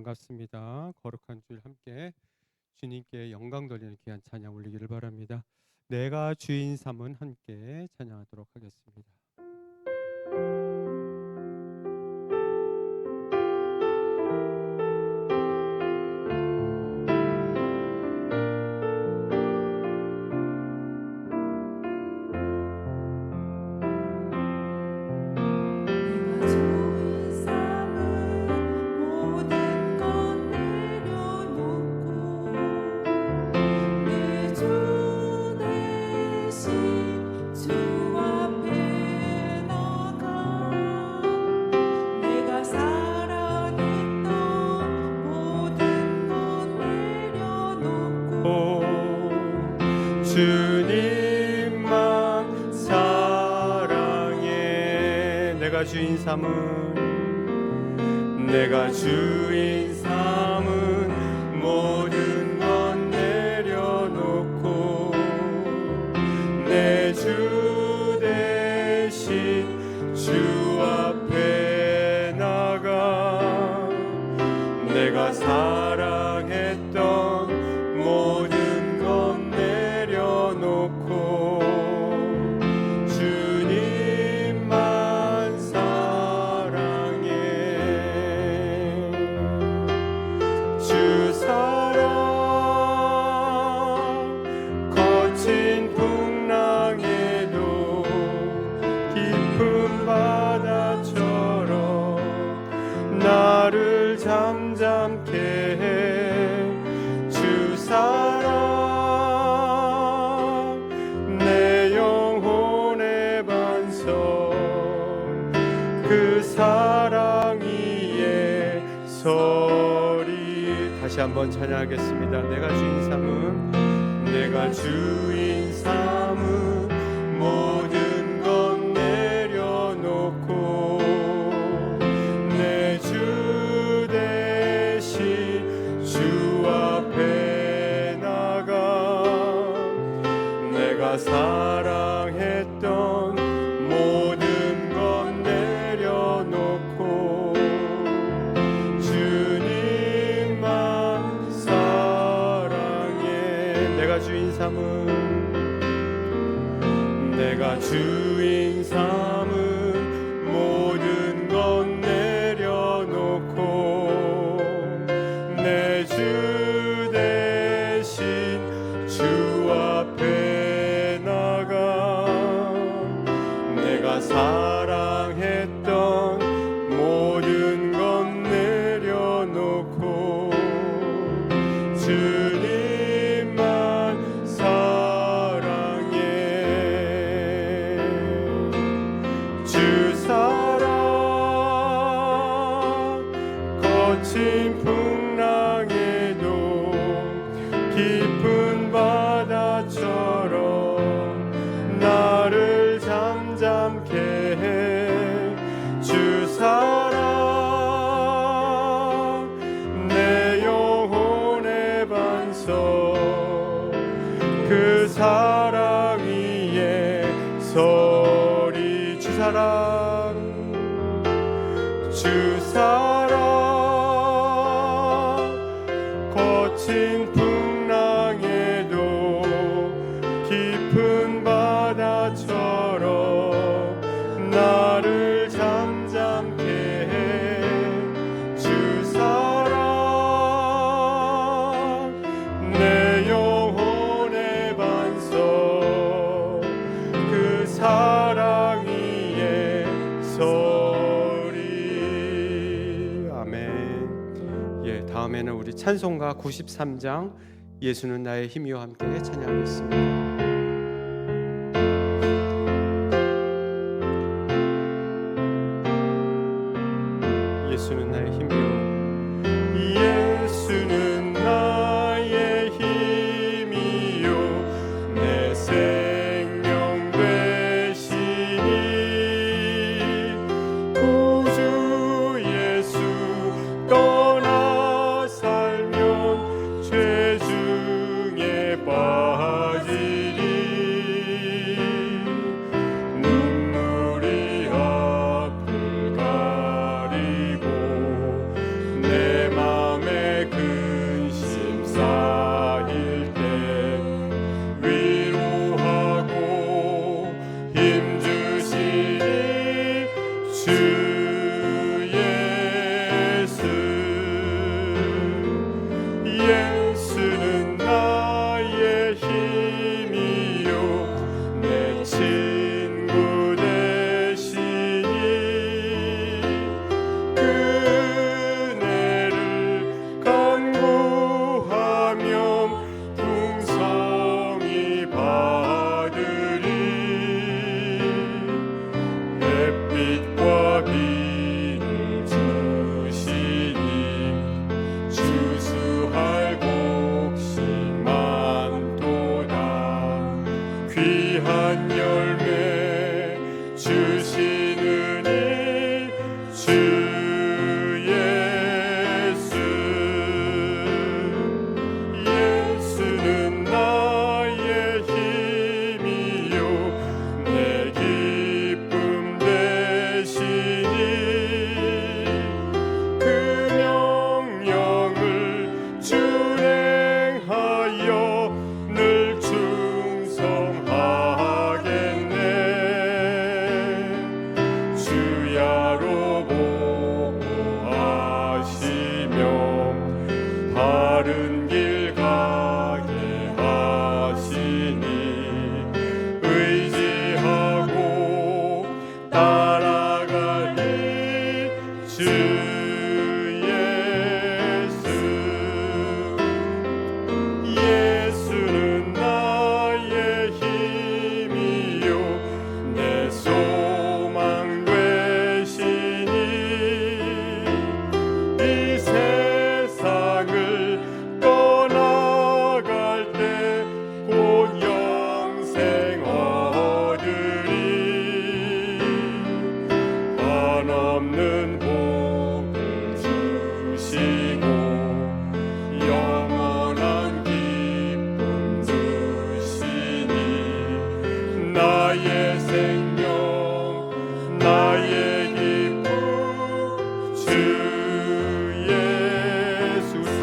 반갑습니다. 거룩한 주일 함께 주님께 영광 돌리는 귀한 찬양 올리기를 바랍니다. 내가 주인 삼은 함께 찬양하도록 하겠습니다. 주님만 사랑해. 내가 주인 삼은 모든 건 내려놓고 내 주 대신 주 앞에 나가 내가 사랑했던 모든 건 내려놓고 주님만 사랑해. 주 사랑 거친 풍랑에도 깊은 바다처럼 나를 잠잠케 해. 주 사랑 내 영혼의 반석 그 사랑 위에 서리. 다시 한번 찬양하겠습니다. 내가 주인 삼은 모든 건 내려놓고 내 주 대신 주 앞에 나가 내가 사랑했던 모든 건 내려놓고 주님만 사랑해. 내가 주인 삼은 모든 건 내려놓고 내 주 대신 주 앞에 나가 내가 사랑했던 모든 건 내려놓고 주님만 사랑해. 주 사랑 거친 풍랑에도 깊은 바다처럼 나를 잠잠케 해. 주 사랑 내 영혼의 반석 그 사랑 위에 서리. 주 사랑 거친 풍랑에도 깊은 바다처럼 나를 잠잠케 해. 주 사랑 내 영혼의 반석 그 사랑 위에 서리. 아멘. 예, 다음에는 우리 찬송가 93장 예수는 나의 힘이요 함께 찬양하겠습니다. 예수는 나의 힘이요. 예수는 나의 힘이요 내 생명 되시니 구주 예수 떠나 살면 죄 중에 빠지리.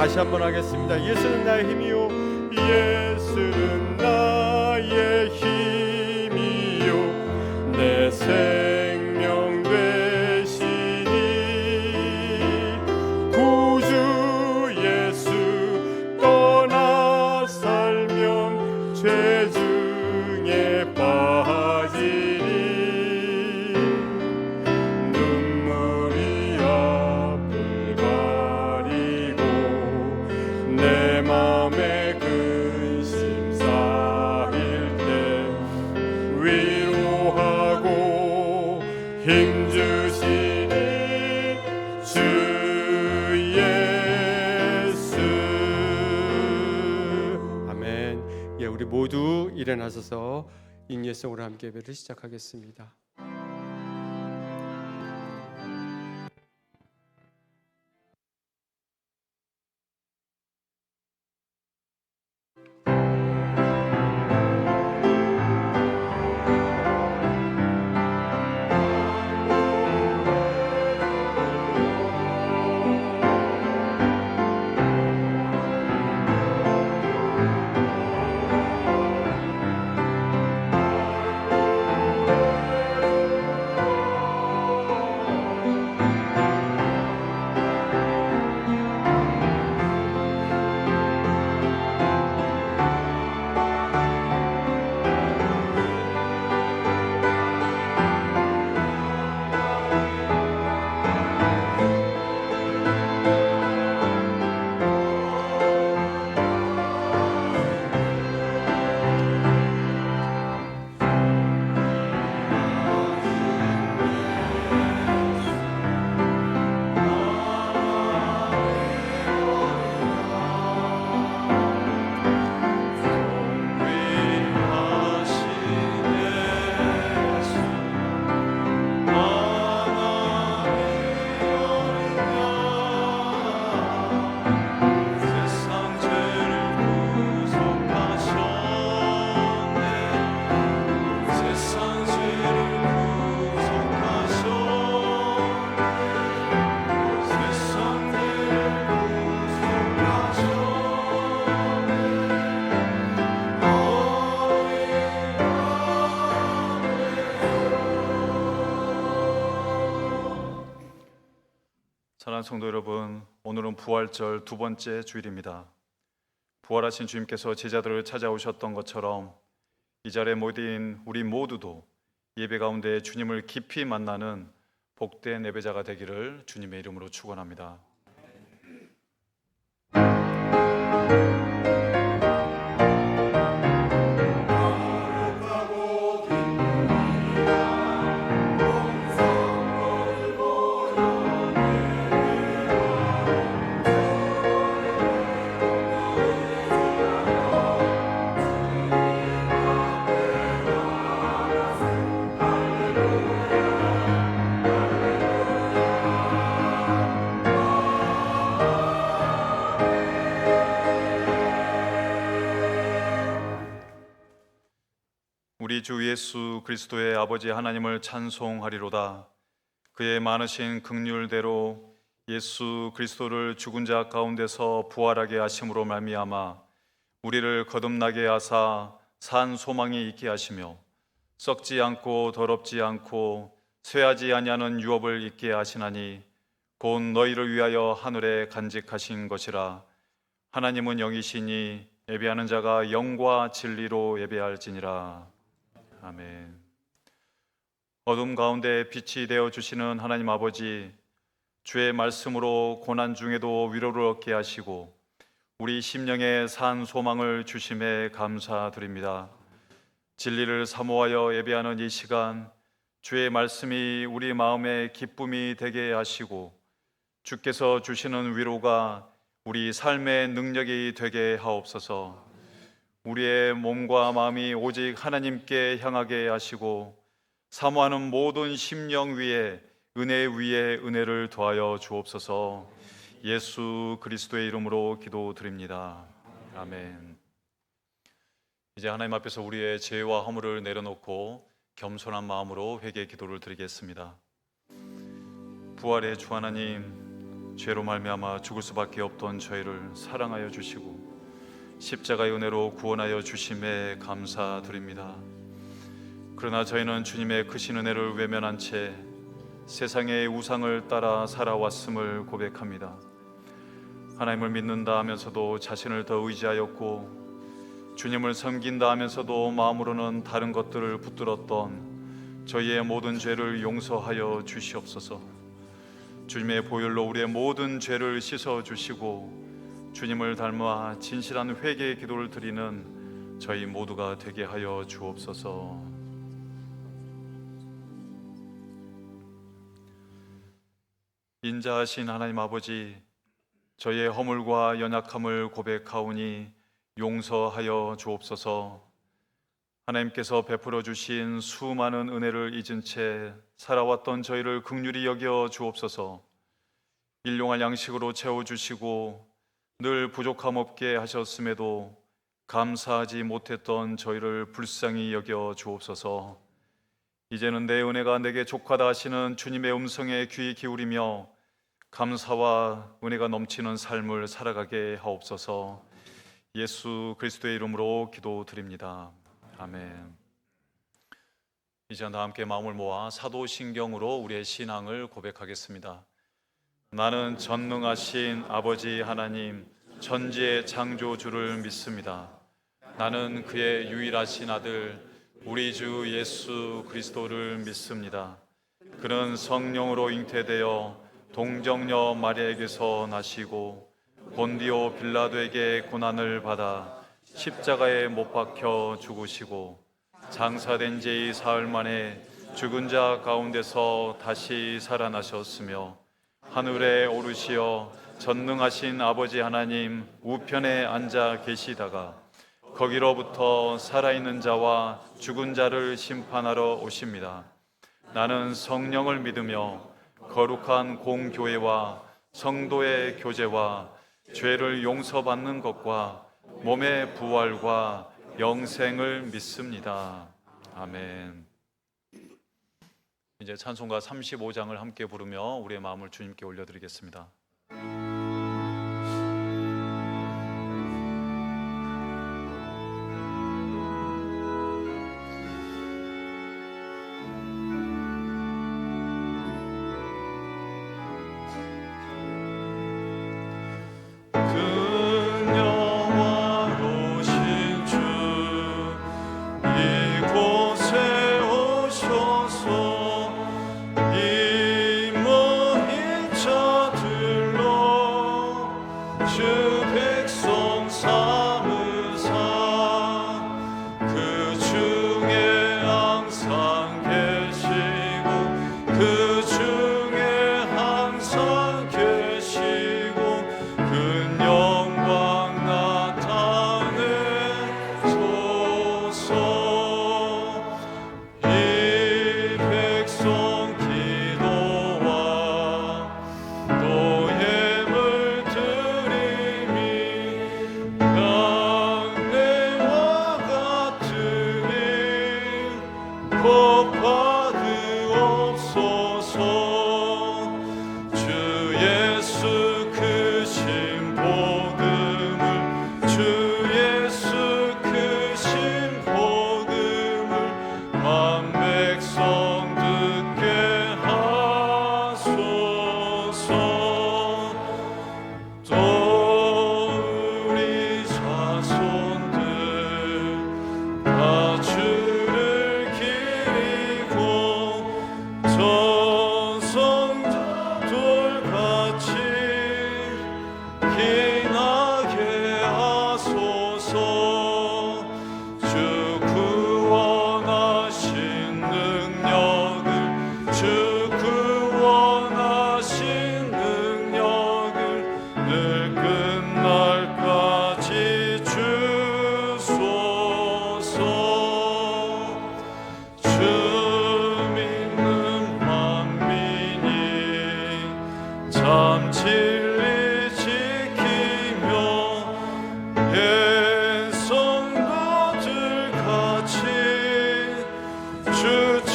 다시 한번 하겠습니다. 예수는 나의 힘이요, 예수는 나의 힘이요, 내 생명 되시니 구주 예수 떠나 살면 죄 중에 빠지니 눈물이 앞을 가리고 내 맘에 근심 쌓일 때 위로하고 힘주시니 주 예수. 아멘. 예, 우리 모두 일어나셔서 인예성으로 함께 예배를 시작하겠습니다. 사랑하는 성도 여러분, 오늘은 부활절 두 번째 주일입니다. 부활하신 주님께서 제자들을 찾아오셨던 것처럼 이 자리에 모인 우리 모두도 예배 가운데 주님을 깊이 만나는 복된 예배자가 되기를 주님의 이름으로 축원합니다. 우리 주 예수 그리스도의 아버지 하나님을 찬송하리로다. 그의 많으신 긍휼대로 예수 그리스도를 죽은 자 가운데서 부활하게 하심으로 말미암아 우리를 거듭나게 하사 산 소망이 있게 하시며 썩지 않고 더럽지 않고 쇠하지 아니하는 유업을 있게 하시나니 곧 너희를 위하여 하늘에 간직하신 것이라. 하나님은 영이시니 예배하는 자가 영과 진리로 예배할지니라. 아멘. 어둠 가운데 빛이 되어 주시는 하나님 아버지, 주의 말씀으로 고난 중에도 위로를 얻게 하시고 우리 심령에 산 소망을 주심에 감사드립니다. 진리를 사모하여 예배하는 이 시간, 주의 말씀이 우리 마음에 기쁨이 되게 하시고 주께서 주시는 위로가 우리 삶의 능력이 되게 하옵소서. 우리의 몸과 마음이 오직 하나님께 향하게 하시고 사모하는 모든 심령 위에 은혜 위에 은혜를 더하여 주옵소서. 예수 그리스도의 이름으로 기도드립니다. 아멘. 이제 하나님 앞에서 우리의 죄와 허물을 내려놓고 겸손한 마음으로 회개 기도를 드리겠습니다. 부활의 주 하나님, 죄로 말미암아 죽을 수밖에 없던 저희를 사랑하여 주시고 십자가의 은혜로 구원하여 주심에 감사드립니다. 그러나 저희는 주님의 크신 은혜를 외면한 채 세상의 우상을 따라 살아왔음을 고백합니다. 하나님을 믿는다 하면서도 자신을 더 의지하였고 주님을 섬긴다 하면서도 마음으로는 다른 것들을 붙들었던 저희의 모든 죄를 용서하여 주시옵소서. 주님의 보혈로 우리의 모든 죄를 씻어 주시고 주님을 닮아 진실한 회개의 기도를 드리는 저희 모두가 되게 하여 주옵소서. 인자하신 하나님 아버지, 저희의 허물과 연약함을 고백하오니 용서하여 주옵소서. 하나님께서 베풀어 주신 수많은 은혜를 잊은 채 살아왔던 저희를 긍휼히 여겨 주옵소서. 일용할 양식으로 채워주시고 늘 부족함 없게 하셨음에도 감사하지 못했던 저희를 불쌍히 여겨 주옵소서. 이제는 내 은혜가 내게 족하다 하시는 주님의 음성에 귀 기울이며 감사와 은혜가 넘치는 삶을 살아가게 하옵소서. 예수 그리스도의 이름으로 기도드립니다. 아멘. 이제 다 함께 마음을 모아 사도신경으로 우리의 신앙을 고백하겠습니다. 나는 전능하신 아버지 하나님 천지의 창조주를 믿습니다. 나는 그의 유일하신 아들 우리 주 예수 그리스도를 믿습니다. 그는 성령으로 잉태되어 동정녀 마리아에게서 나시고 본디오 빌라도에게 고난을 받아 십자가에 못 박혀 죽으시고 장사된 지 사흘 만에 죽은 자 가운데서 다시 살아나셨으며 하늘에 오르시어 전능하신 아버지 하나님 우편에 앉아 계시다가 거기로부터 살아있는 자와 죽은 자를 심판하러 오십니다. 나는 성령을 믿으며 거룩한 공교회와 성도의 교제와 죄를 용서받는 것과 몸의 부활과 영생을 믿습니다. 아멘. 이제 찬송가 35장을 함께 부르며 우리의 마음을 주님께 올려드리겠습니다.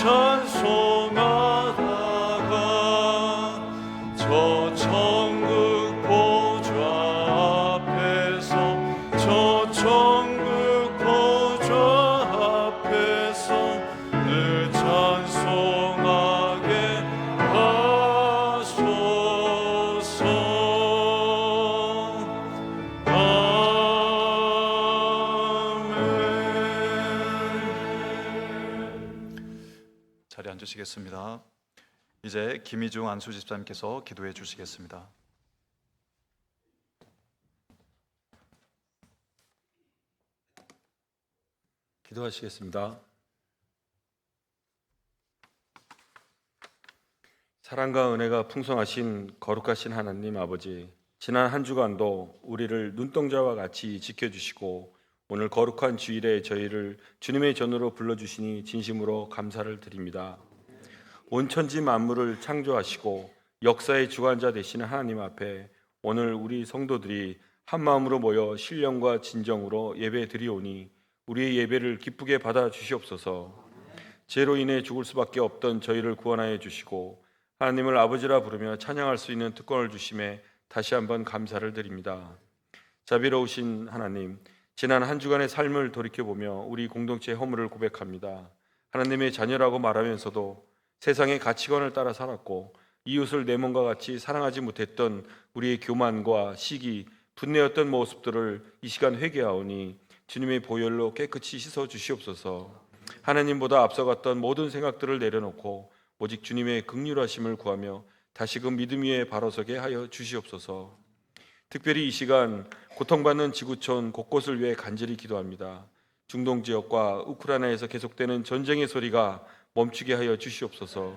찬송하다가 저 천국 자리에 앉으시겠습니다. 이제 김희중 안수 집사님께서 기도해 주시겠습니다. 기도하시겠습니다. 사랑과 은혜가 풍성하신 거룩하신 하나님 아버지, 지난 한 주간도 우리를 눈동자와 같이 지켜주시고 오늘 거룩한 주일에 저희를 주님의 전으로 불러주시니 진심으로 감사를 드립니다. 온 천지 만물을 창조하시고 역사의 주관자 되시는 하나님 앞에 오늘 우리 성도들이 한 마음으로 모여 신령과 진정으로 예배 드리오니 우리의 예배를 기쁘게 받아 주시옵소서. 죄로 인해 죽을 수밖에 없던 저희를 구원하여 주시고 하나님을 아버지라 부르며 찬양할 수 있는 특권을 주심에 다시 한번 감사를 드립니다. 자비로우신 하나님, 지난 한 주간의 삶을 돌이켜보며 우리 공동체의 허물을 고백합니다. 하나님의 자녀라고 말하면서도 세상의 가치관을 따라 살았고 이웃을 내 몸과 같이 사랑하지 못했던 우리의 교만과 시기, 분내었던 모습들을 이 시간 회개하오니 주님의 보혈로 깨끗이 씻어 주시옵소서. 하나님보다 앞서갔던 모든 생각들을 내려놓고 오직 주님의 긍휼하심을 구하며 다시금 믿음 위에 바로 서게 하여 주시옵소서. 특별히 이 시간 고통받는 지구촌 곳곳을 위해 간절히 기도합니다. 중동 지역과 우크라이나에서 계속되는 전쟁의 소리가 멈추게 하여 주시옵소서.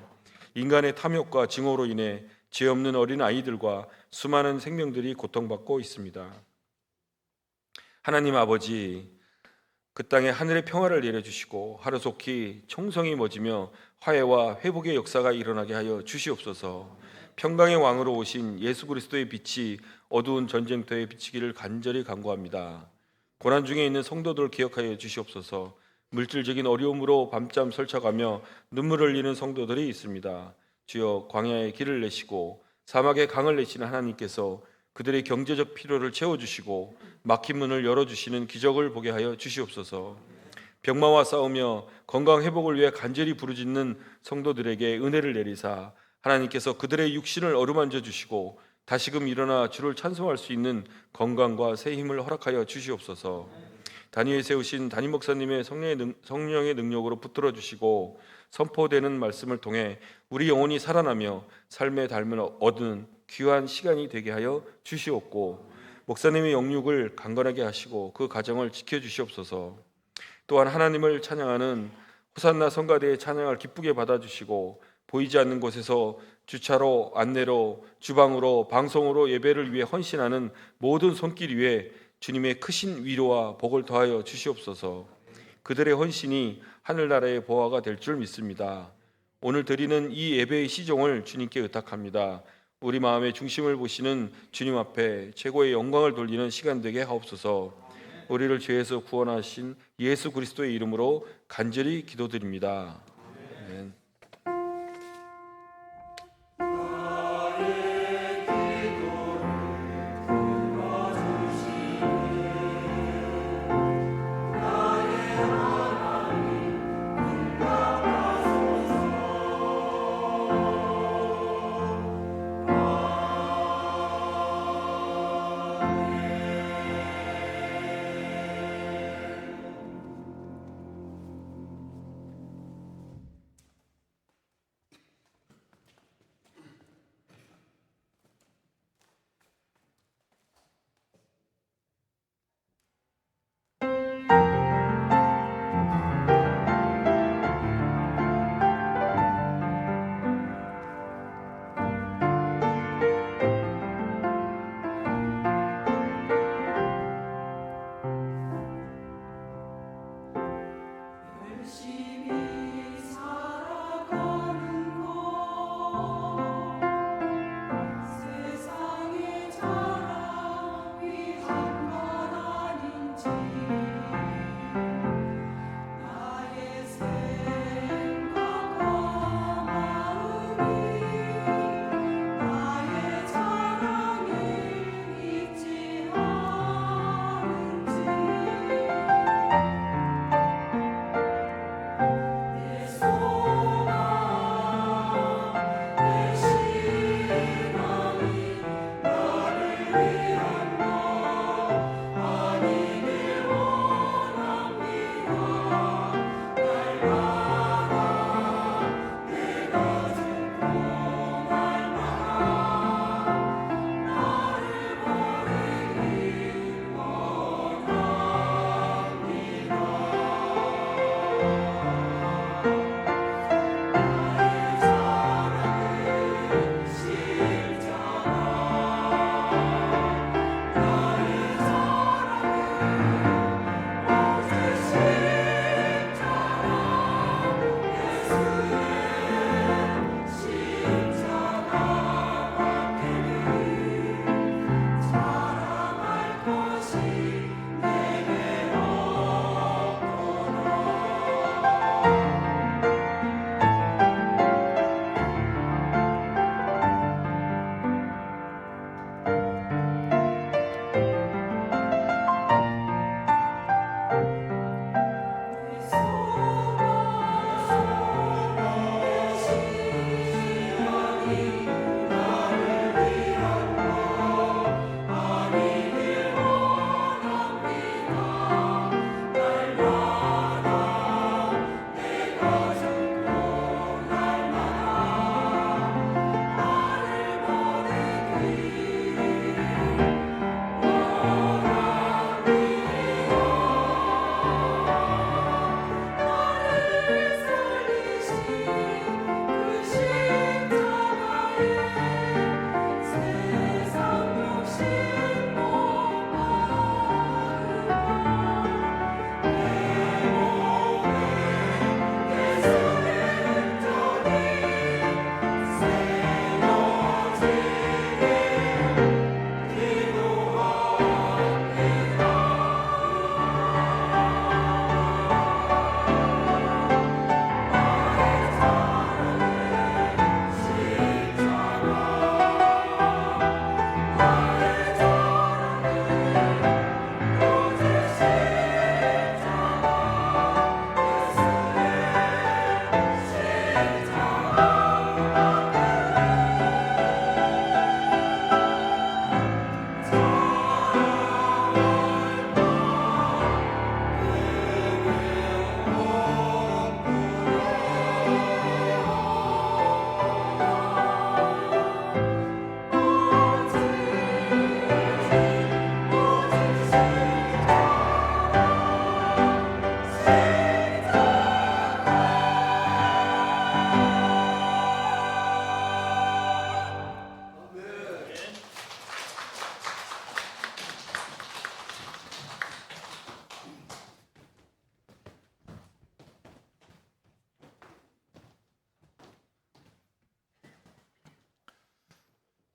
인간의 탐욕과 증오로 인해 죄 없는 어린 아이들과 수많은 생명들이 고통받고 있습니다. 하나님 아버지, 그 땅에 하늘의 평화를 내려주시고 하루속히 총성이 멎으며 화해와 회복의 역사가 일어나게 하여 주시옵소서. 평강의 왕으로 오신 예수 그리스도의 빛이 어두운 전쟁터에 비치기를 간절히 간구합니다. 고난 중에 있는 성도들을 기억하여 주시옵소서. 물질적인 어려움으로 밤잠 설쳐가며 눈물을 흘리는 성도들이 있습니다. 주여, 광야에 길을 내시고 사막에 강을 내시는 하나님께서 그들의 경제적 필요를 채워주시고 막힌 문을 열어주시는 기적을 보게 하여 주시옵소서. 병마와 싸우며 건강 회복을 위해 간절히 부르짖는 성도들에게 은혜를 내리사 하나님께서 그들의 육신을 어루만져 주시고 다시금 일어나 주를 찬송할 수 있는 건강과 새 힘을 허락하여 주시옵소서. 단위에 세우신 담임 목사님의 성령의 능력으로 붙들어 주시고 선포되는 말씀을 통해 우리 영혼이 살아나며 삶의 닮을 얻은 귀한 시간이 되게 하여 주시옵고 목사님의 영육을 강건하게 하시고 그 가정을 지켜주시옵소서. 또한 하나님을 찬양하는 호산나 성가대의 찬양을 기쁘게 받아주시고 보이지 않는 곳에서 주차로, 안내로, 주방으로, 방송으로 예배를 위해 헌신하는 모든 손길 위에 주님의 크신 위로와 복을 더하여 주시옵소서. 그들의 헌신이 하늘나라의 보화가 될 줄 믿습니다. 오늘 드리는 이 예배의 시종을 주님께 의탁합니다. 우리 마음의 중심을 보시는 주님 앞에 최고의 영광을 돌리는 시간 되게 하옵소서. 우리를 죄에서 구원하신 예수 그리스도의 이름으로 간절히 기도드립니다. 아멘.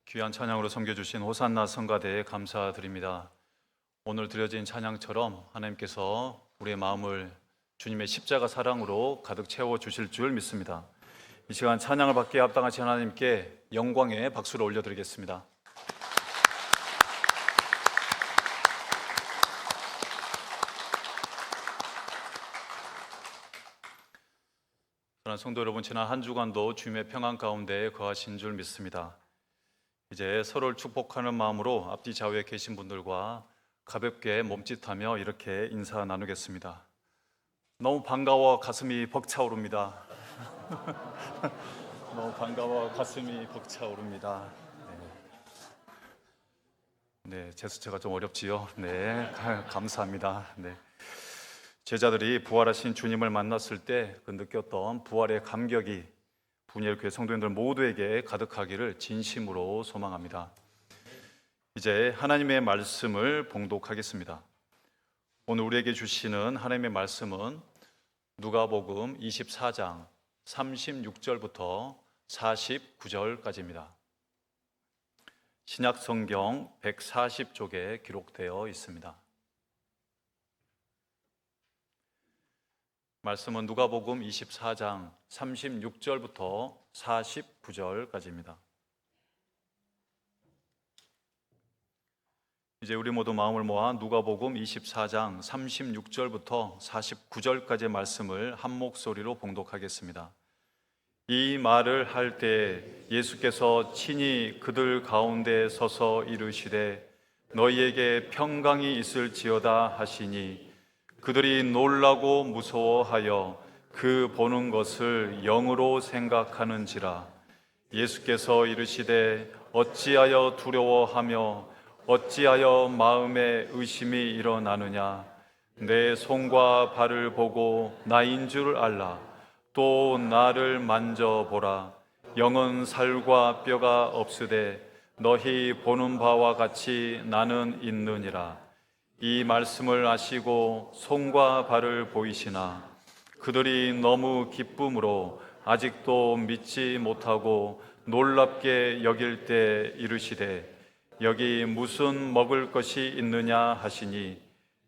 귀한 찬양으로 섬겨주신 호산나 성가대에 감사드립니다. 오늘 드려진 찬양처럼 하나님께서 우리의 마음을 주님의 십자가 사랑으로 가득 채워주실 줄 믿습니다. 이 시간 찬양을 받기에 합당하신 하나님께 영광의 박수를 올려드리겠습니다. 사랑하는 성도 여러분, 지난 한 주간도 주님의 평안 가운데 거하신 줄 믿습니다. 이제 서로를 축복하는 마음으로 앞뒤 좌우에 계신 분들과 가볍게 몸짓하며 이렇게 인사 나누겠습니다. 너무 반가워 가슴이 벅차오릅니다. 너무 반가워 가슴이 벅차오릅니다. 네, 제스처가 좀 어렵지요. 네, 감사합니다. 네. 제자들이 부활하신 주님을 만났을 때 그 느꼈던 부활의 감격이 분이엘 교회 성도님들 모두에게 가득하기를 진심으로 소망합니다. 이제 하나님의 말씀을 봉독하겠습니다. 오늘 우리에게 주시는 하나님의 말씀은 누가복음 24장 36절부터 49절까지입니다. 신약성경 140쪽에 기록되어 있습니다. 말씀은 누가복음 24장 36절부터 49절까지입니다. 이제 우리 모두 마음을 모아 누가복음 24장 36절부터 49절까지의 말씀을 한 목소리로 봉독하겠습니다. 이 말을 할 때 예수께서 친히 그들 가운데 서서 이르시되 너희에게 평강이 있을지어다 하시니 그들이 놀라고 무서워하여 그 보는 것을 영으로 생각하는지라. 예수께서 이르시되 어찌하여 두려워하며 어찌하여 마음에 의심이 일어나느냐. 내 손과 발을 보고 나인 줄 알라. 또 나를 만져보라. 영은 살과 뼈가 없으되 너희 보는 바와 같이 나는 있느니라. 이 말씀을 아시고 손과 발을 보이시나 그들이 너무 기쁨으로 아직도 믿지 못하고 놀랍게 여길 때 이르시되 여기 무슨 먹을 것이 있느냐 하시니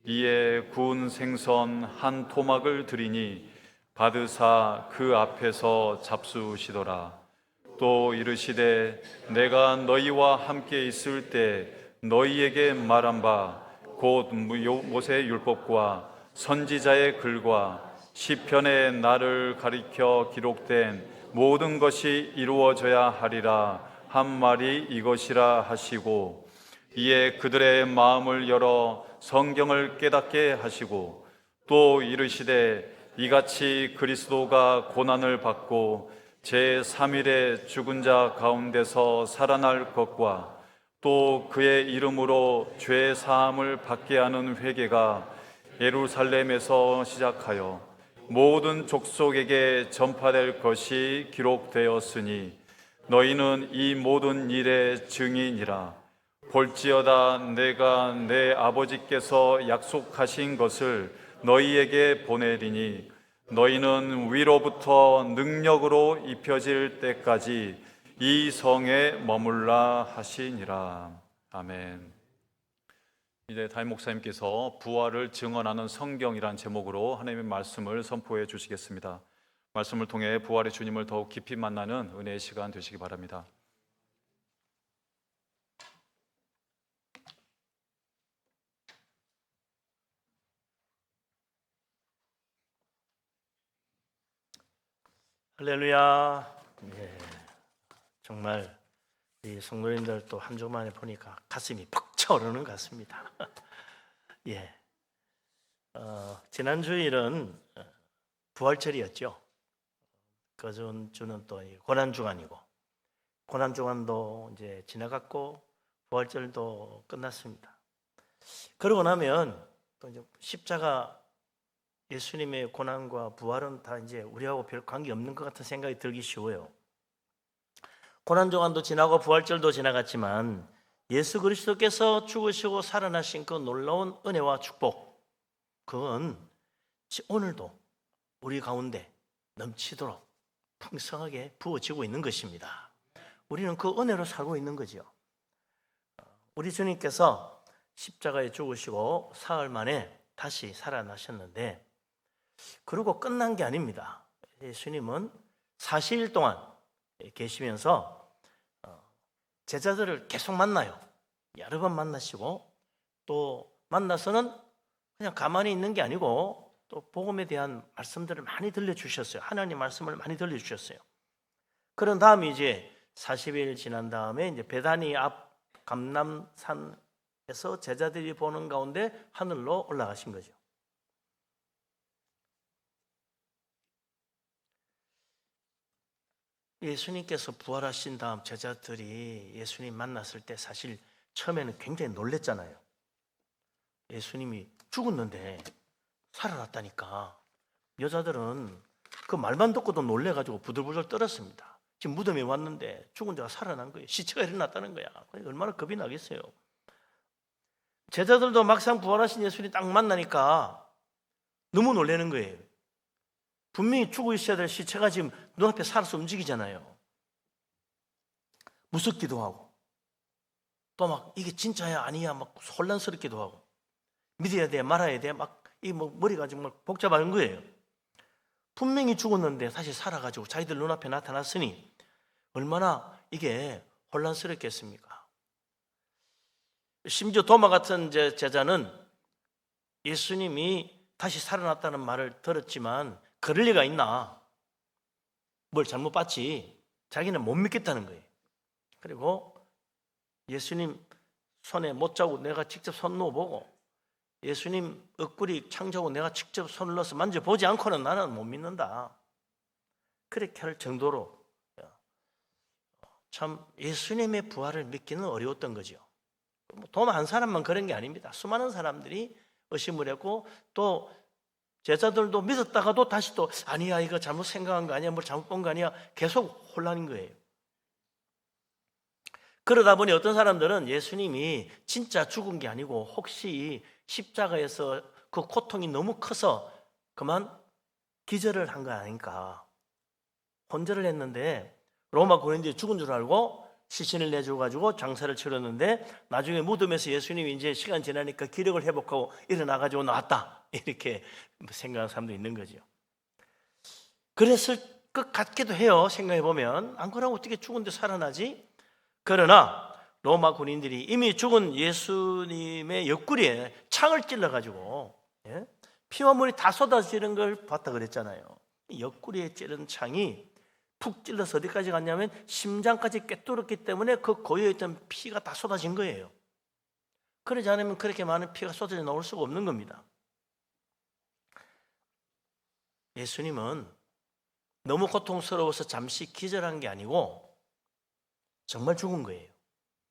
이에 구운 생선 한 토막을 드리니 받으사 그 앞에서 잡수시더라. 또 이르시되 내가 너희와 함께 있을 때 너희에게 말한 바 곧 모세의 율법과 선지자의 글과 시편의 나를 가리켜 기록된 모든 것이 이루어져야 하리라 한 말이 이것이라 하시고 이에 그들의 마음을 열어 성경을 깨닫게 하시고 또 이르시되 이같이 그리스도가 고난을 받고 제3일에 죽은 자 가운데서 살아날 것과 또 그의 이름으로 죄 사함을 받게 하는 회개가 예루살렘에서 시작하여 모든 족속에게 전파될 것이 기록되었으니 너희는 이 모든 일의 증인이라. 볼지어다 내가 내 아버지께서 약속하신 것을 너희에게 보내리니 너희는 위로부터 능력으로 입혀질 때까지 이 성에 머물라 하시니라. 아멘. 이제 담임 목사님께서 부활을 증언하는 성경이란 제목으로 하나님의 말씀을 선포해 주시겠습니다. 말씀을 통해 부활의 주님을 더욱 깊이 만나는 은혜의 시간 되시기 바랍니다. 할렐루야. 예, 정말 이 성도님들 또 한 주 만에 보니까 가슴이 퍽 차오르는 것 같습니다. 예, 지난 주일은 부활절이었죠. 그 주는 또 고난 주간이고 고난 주간도 이제 지나갔고 부활절도 끝났습니다. 그러고 나면 또 이제 십자가 예수님의 고난과 부활은 다 이제 우리하고 별 관계 없는 것 같은 생각이 들기 쉬워요. 고난 주간도 지나고 부활절도 지나갔지만 예수 그리스도께서 죽으시고 살아나신 그 놀라운 은혜와 축복, 그건 오늘도 우리 가운데 넘치도록 풍성하게 부어지고 있는 것입니다. 우리는 그 은혜로 살고 있는 거죠. 우리 주님께서 십자가에 죽으시고 사흘 만에 다시 살아나셨는데, 그리고 끝난 게 아닙니다. 예수님은 40일 동안 계시면서 제자들을 계속 만나요. 여러 번 만나시고, 또 만나서는 그냥 가만히 있는 게 아니고 또 복음에 대한 말씀들을 많이 들려주셨어요. 하나님 말씀을 많이 들려주셨어요. 그런 다음에 이제 40일 지난 다음에 이제 베다니 앞 감람산에서 제자들이 보는 가운데 하늘로 올라가신 거죠. 예수님께서 부활하신 다음 제자들이 예수님 만났을 때 사실 처음에는 굉장히 놀랬잖아요. 예수님이 죽었는데 살아났다니까. 여자들은 그 말만 듣고도 놀래가지고 부들부들 떨었습니다. 지금 무덤에 왔는데 죽은 자가 살아난 거예요. 시체가 일어났다는 거야. 얼마나 겁이 나겠어요. 제자들도 막상 부활하신 예수님 딱 만나니까 너무 놀라는 거예요. 분명히 죽어 있어야 될 시체가 지금 눈앞에 살아서 움직이잖아요. 무섭기도 하고, 또 막 이게 진짜야 아니야 막 혼란스럽기도 하고, 믿어야 돼 말아야 돼 막 이 뭐 머리가 정말 복잡한 거예요. 분명히 죽었는데 다시 살아가지고 자기들 눈앞에 나타났으니 얼마나 이게 혼란스럽겠습니까? 심지어 도마 같은 제자는 예수님이 다시 살아났다는 말을 들었지만 그럴 리가 있나? 뭘 잘못 봤지? 자기는 못 믿겠다는 거예요. 그리고 예수님 손에 못 자고 내가 직접 손 넣어보고, 예수님 옆구리 창자고 내가 직접 손을 넣어서 만져보지 않고는 나는 못 믿는다. 그렇게 할 정도로 참 예수님의 부활을 믿기는 어려웠던 거죠. 도마 한 사람만 그런 게 아닙니다. 수많은 사람들이 의심을 했고, 또 제자들도 믿었다가도 다시 또 아니야 이거 잘못 생각한 거 아니야 뭘 잘못 본 거 아니야 계속 혼란인 거예요. 그러다 보니 어떤 사람들은 예수님이 진짜 죽은 게 아니고 혹시 십자가에서 그 고통이 너무 커서 그만 기절을 한 거 아닌가, 혼절을 했는데 로마 군인들이 죽은 줄 알고 시신을 내줘가지고 장사를 치렀는데 나중에 무덤에서 예수님이 이제 시간 지나니까 기력을 회복하고 일어나가지고 나왔다, 이렇게 생각하는 사람도 있는 거죠. 그랬을 것 같기도 해요. 생각해보면 안 그러면 어떻게 죽은데 살아나지? 그러나 로마 군인들이 이미 죽은 예수님의 옆구리에 창을 찔러가지고 피와 물이 다 쏟아지는 걸 봤다 그랬잖아요. 옆구리에 찌른 창이 푹 찔러서 어디까지 갔냐면 심장까지 꿰뚫었기 때문에 그 고여있던 피가 다 쏟아진 거예요. 그러지 않으면 그렇게 많은 피가 쏟아져 나올 수가 없는 겁니다. 예수님은 너무 고통스러워서 잠시 기절한 게 아니고 정말 죽은 거예요.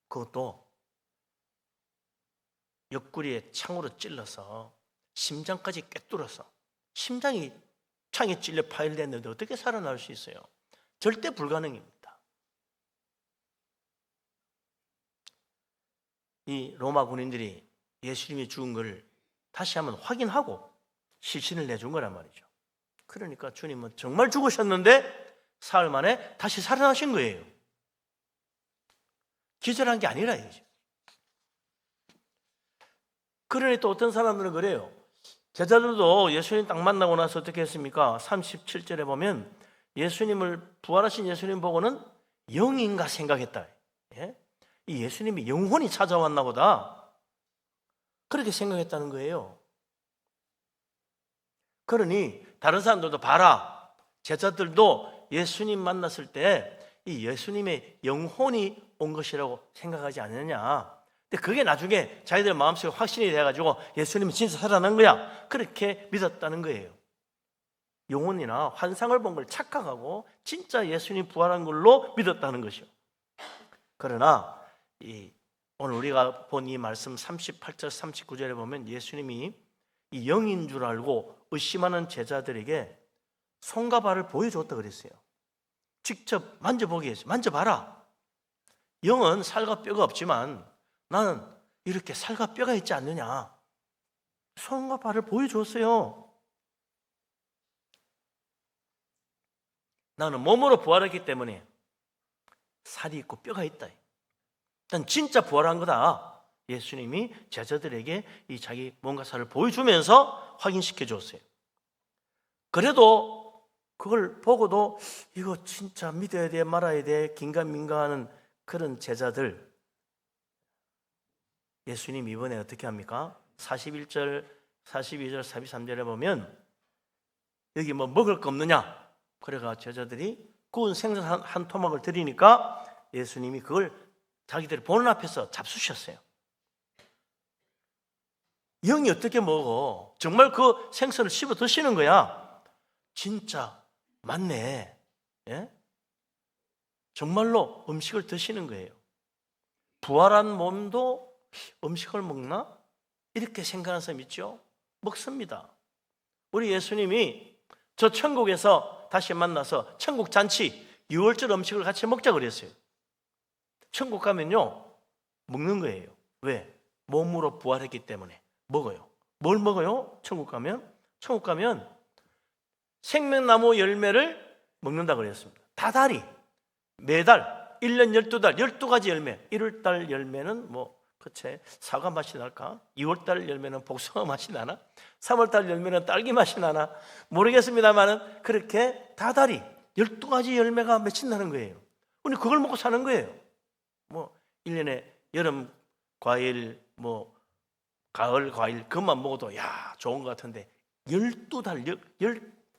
그것도 옆구리에 창으로 찔러서 심장까지 꿰뚫어서, 심장이 창에 찔려 파열됐는데 어떻게 살아날 수 있어요? 절대 불가능입니다. 이 로마 군인들이 예수님이 죽은 걸 다시 한번 확인하고 시신을 내준 거란 말이죠. 그러니까 주님은 정말 죽으셨는데 사흘 만에 다시 살아나신 거예요. 기절한 게 아니라 이거죠. 그러니 또 어떤 사람들은 그래요. 제자들도 예수님 딱 만나고 나서 어떻게 했습니까? 37절에 보면 예수님을, 부활하신 예수님 보고는 영인가 생각했다. 이 예수님이 영혼이 찾아왔나 보다, 그렇게 생각했다는 거예요. 그러니 다른 사람들도 봐라, 제자들도 예수님 만났을 때 이 예수님의 영혼이 온 것이라고 생각하지 않느냐. 근데 그게 나중에 자기들 마음속에 확신이 돼가지고 예수님이 진짜 살아난 거야, 그렇게 믿었다는 거예요. 영혼이나 환상을 본 걸 착각하고 진짜 예수님 부활한 걸로 믿었다는 것이요. 그러나 오늘 우리가 본 이 말씀 38절 39절에 보면 예수님이 이 영인 줄 알고 의심하는 제자들에게 손과 발을 보여줬다 그랬어요. 직접 만져보게 했어요. 만져봐라. 영은 살과 뼈가 없지만 나는 이렇게 살과 뼈가 있지 않느냐. 손과 발을 보여줬어요. 나는 몸으로 부활했기 때문에 살이 있고 뼈가 있다. 난 진짜 부활한 거다. 예수님이 제자들에게 이 자기 몸과 살을 보여주면서 확인시켜 줬어요. 그래도 그걸 보고도 이거 진짜 믿어야 돼 말아야 돼 긴가민가하는 그런 제자들, 예수님 이번에 어떻게 합니까? 41절, 42절, 43절에 보면 여기 뭐 먹을 거 없느냐? 그래가 제자들이 구운 생선 한 토막을 드리니까 예수님이 그걸 자기들이 보는 앞에서 잡수셨어요. 영이 어떻게 먹어? 정말 그 생선을 씹어 드시는 거야. 진짜 맞네. 예? 정말로 음식을 드시는 거예요. 부활한 몸도 음식을 먹나? 이렇게 생각하는 사람 있죠? 먹습니다. 우리 예수님이 저 천국에서 다시 만나서 천국 잔치 6월절 음식을 같이 먹자 그랬어요. 천국 가면요 먹는 거예요. 왜? 몸으로 부활했기 때문에 먹어요. 뭘 먹어요? 천국 가면 생명나무 열매를 먹는다 그랬습니다. 다달이 매달 1년 12달 12가지 열매. 1월달 열매는 뭐 그치 사과 맛이 날까? 2월달 열매는 복숭아 맛이 나나? 3월달 열매는 딸기 맛이 나나? 모르겠습니다만은 그렇게 다달이 12가지 열매가 맺힌다는 거예요. 우리 그걸 먹고 사는 거예요. 뭐 1년에 여름 과일, 뭐 가을 과일 그것만 먹어도 야 좋은 것 같은데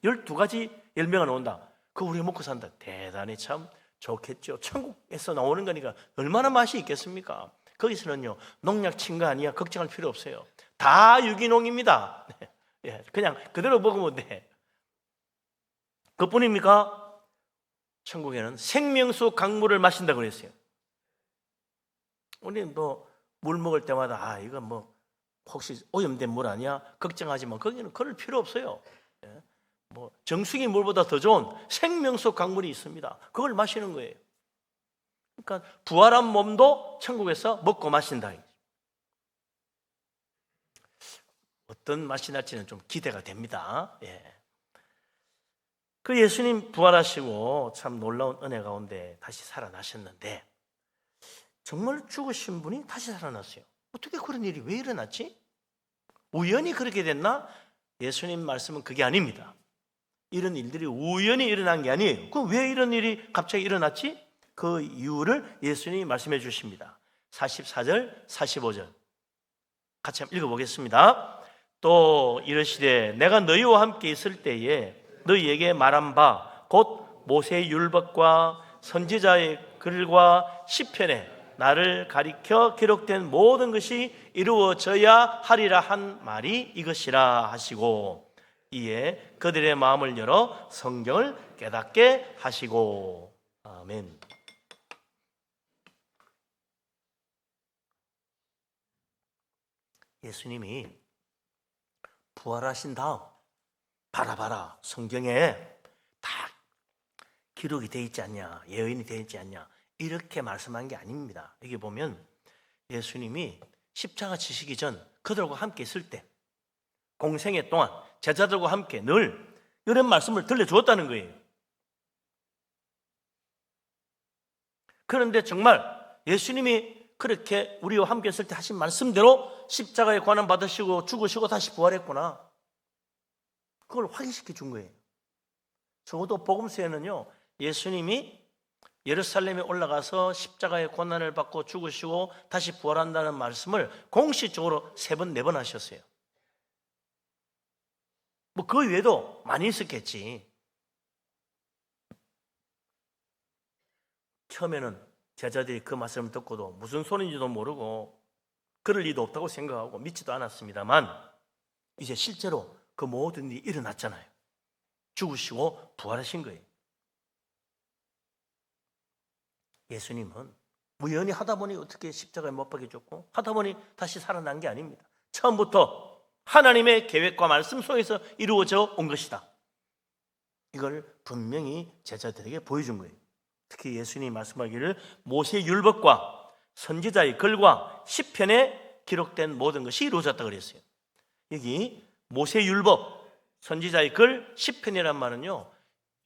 12가지 열매가 나온다. 그거 우리가 먹고 산다. 대단히 참 좋겠죠. 천국에서 나오는 거니까 얼마나 맛이 있겠습니까? 거기서는요 농약 친 거 아니야. 걱정할 필요 없어요. 다 유기농입니다. 예, 그냥 그대로 먹으면 돼. 그뿐입니까? 천국에는 생명수 강물을 마신다고 그랬어요. 우리는 뭐 물 먹을 때마다 아 이거 뭐 혹시 오염된 물 아니야? 걱정하지만 거기는 그럴 필요 없어요. 예, 뭐 정수기 물보다 더 좋은 생명수 강물이 있습니다. 그걸 마시는 거예요. 그러니까 부활한 몸도 천국에서 먹고 마신다. 어떤 맛이 날지는 좀 기대가 됩니다. 예. 그 예수님 부활하시고 참 놀라운 은혜 가운데 다시 살아나셨는데 정말 죽으신 분이 다시 살아났어요. 어떻게 그런 일이 왜 일어났지? 우연히 그렇게 됐나? 예수님 말씀은 그게 아닙니다. 이런 일들이 우연히 일어난 게 아니에요. 그럼 왜 이런 일이 갑자기 일어났지? 그 이유를 예수님이 말씀해 주십니다. 44절, 45절 같이 한번 읽어보겠습니다. 또 이르시되 내가 너희와 함께 있을 때에 너희에게 말한 바 곧 모세의 율법과 선지자의 글과 시편에 나를 가리켜 기록된 모든 것이 이루어져야 하리라 한 말이 이것이라 하시고 이에 그들의 마음을 열어 성경을 깨닫게 하시고 아멘. 예수님이 부활하신 다음 봐라 성경에 다 기록이 되어 있지 않냐 예언이 되어 있지 않냐 이렇게 말씀한 게 아닙니다. 여기 보면 예수님이 십자가 지시기 전 그들과 함께 있을 때 공생애 동안 제자들과 함께 늘 이런 말씀을 들려주었다는 거예요. 그런데 정말 예수님이 그렇게 우리와 함께 있을 때 하신 말씀대로 십자가에 고난 받으시고 죽으시고 다시 부활했구나. 그걸 확인시켜 준 거예요. 적어도 복음서에는요 예수님이 예루살렘에 올라가서 십자가의 고난을 받고 죽으시고 다시 부활한다는 말씀을 공식적으로 3번, 4번 하셨어요. 뭐 그 외에도 많이 있었겠지. 처음에는 제자들이 그 말씀을 듣고도 무슨 소리인지도 모르고 그럴 리도 없다고 생각하고 믿지도 않았습니다만 이제 실제로 그 모든 일이 일어났잖아요. 죽으시고 부활하신 거예요. 예수님은 우연히 하다 보니 어떻게 십자가에 못 박혀졌고 하다 보니 다시 살아난 게 아닙니다. 처음부터 하나님의 계획과 말씀 속에서 이루어져 온 것이다. 이걸 분명히 제자들에게 보여준 거예요. 특히 예수님이 말씀하기를 모세의 율법과 선지자의 글과 시편에 기록된 모든 것이 이루어졌다 그랬어요. 여기 모세의 율법, 선지자의 글, 시편이란 말은요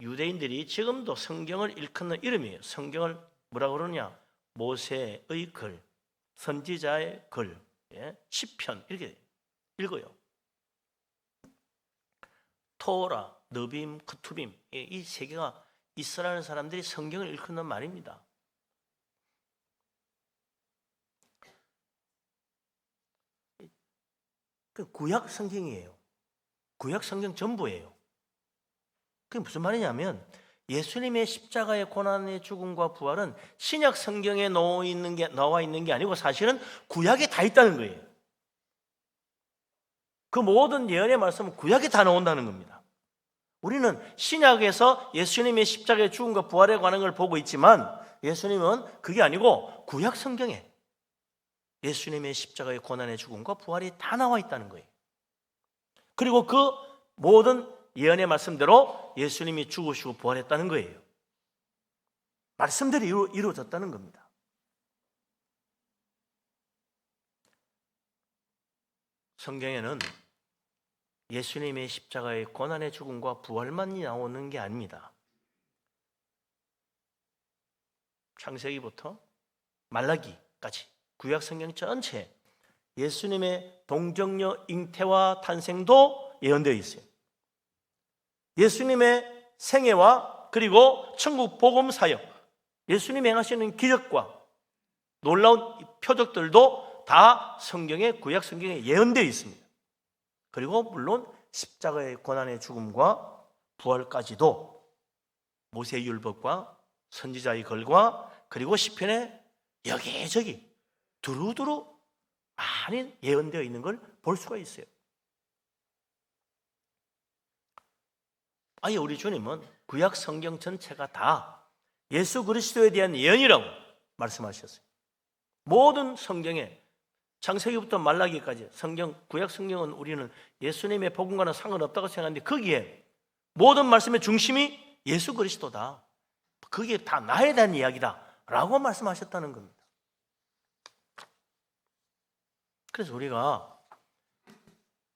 유대인들이 지금도 성경을 일컫는 이름이에요. 성경을 뭐라 그러냐? 모세의 글, 선지자의 글, 시편 이렇게 읽어요. 토라, 느빔, 크투빔 이 세 개가 이스라엘 사람들이 성경을 읽는 말입니다. 그 구약 성경이에요. 구약 성경 전부예요. 그게 무슨 말이냐면 예수님의 십자가의 고난의 죽음과 부활은 신약 성경에 나와 있는 게 아니고 사실은 구약에 다 있다는 거예요. 그 모든 예언의 말씀은 구약에 다 나온다는 겁니다. 우리는 신약에서 예수님의 십자가의 죽음과 부활에 관한 걸 보고 있지만 예수님은 그게 아니고 구약 성경에 예수님의 십자가의 고난의 죽음과 부활이 다 나와 있다는 거예요. 그리고 그 모든 예언의 말씀대로 예수님이 죽으시고 부활했다는 거예요. 말씀대로 이루어졌다는 겁니다. 성경에는 예수님의 십자가의 고난의 죽음과 부활만이 나오는 게 아닙니다. 창세기부터 말라기까지 구약 성경 전체 예수님의 동정녀 잉태와 탄생도 예언되어 있어요. 예수님의 생애와 그리고 천국 복음 사역, 예수님이 행하시는 기적과 놀라운 표적들도 다 성경의 구약 성경에 예언되어 있습니다. 그리고 물론 십자가의 고난의 죽음과 부활까지도 모세의 율법과 선지자의 글과 그리고 시편에 여기저기 두루두루 많이 예언되어 있는 걸 볼 수가 있어요. 아예 우리 주님은 구약 성경 전체가 다 예수 그리스도에 대한 예언이라고 말씀하셨어요. 모든 성경에 창세기부터 말라기까지 구약 성경은 우리는 예수님의 복음과는 상관없다고 생각하는데 거기에 모든 말씀의 중심이 예수 그리스도다. 그게 다 나에 대한 이야기다 라고 말씀하셨다는 겁니다. 그래서 우리가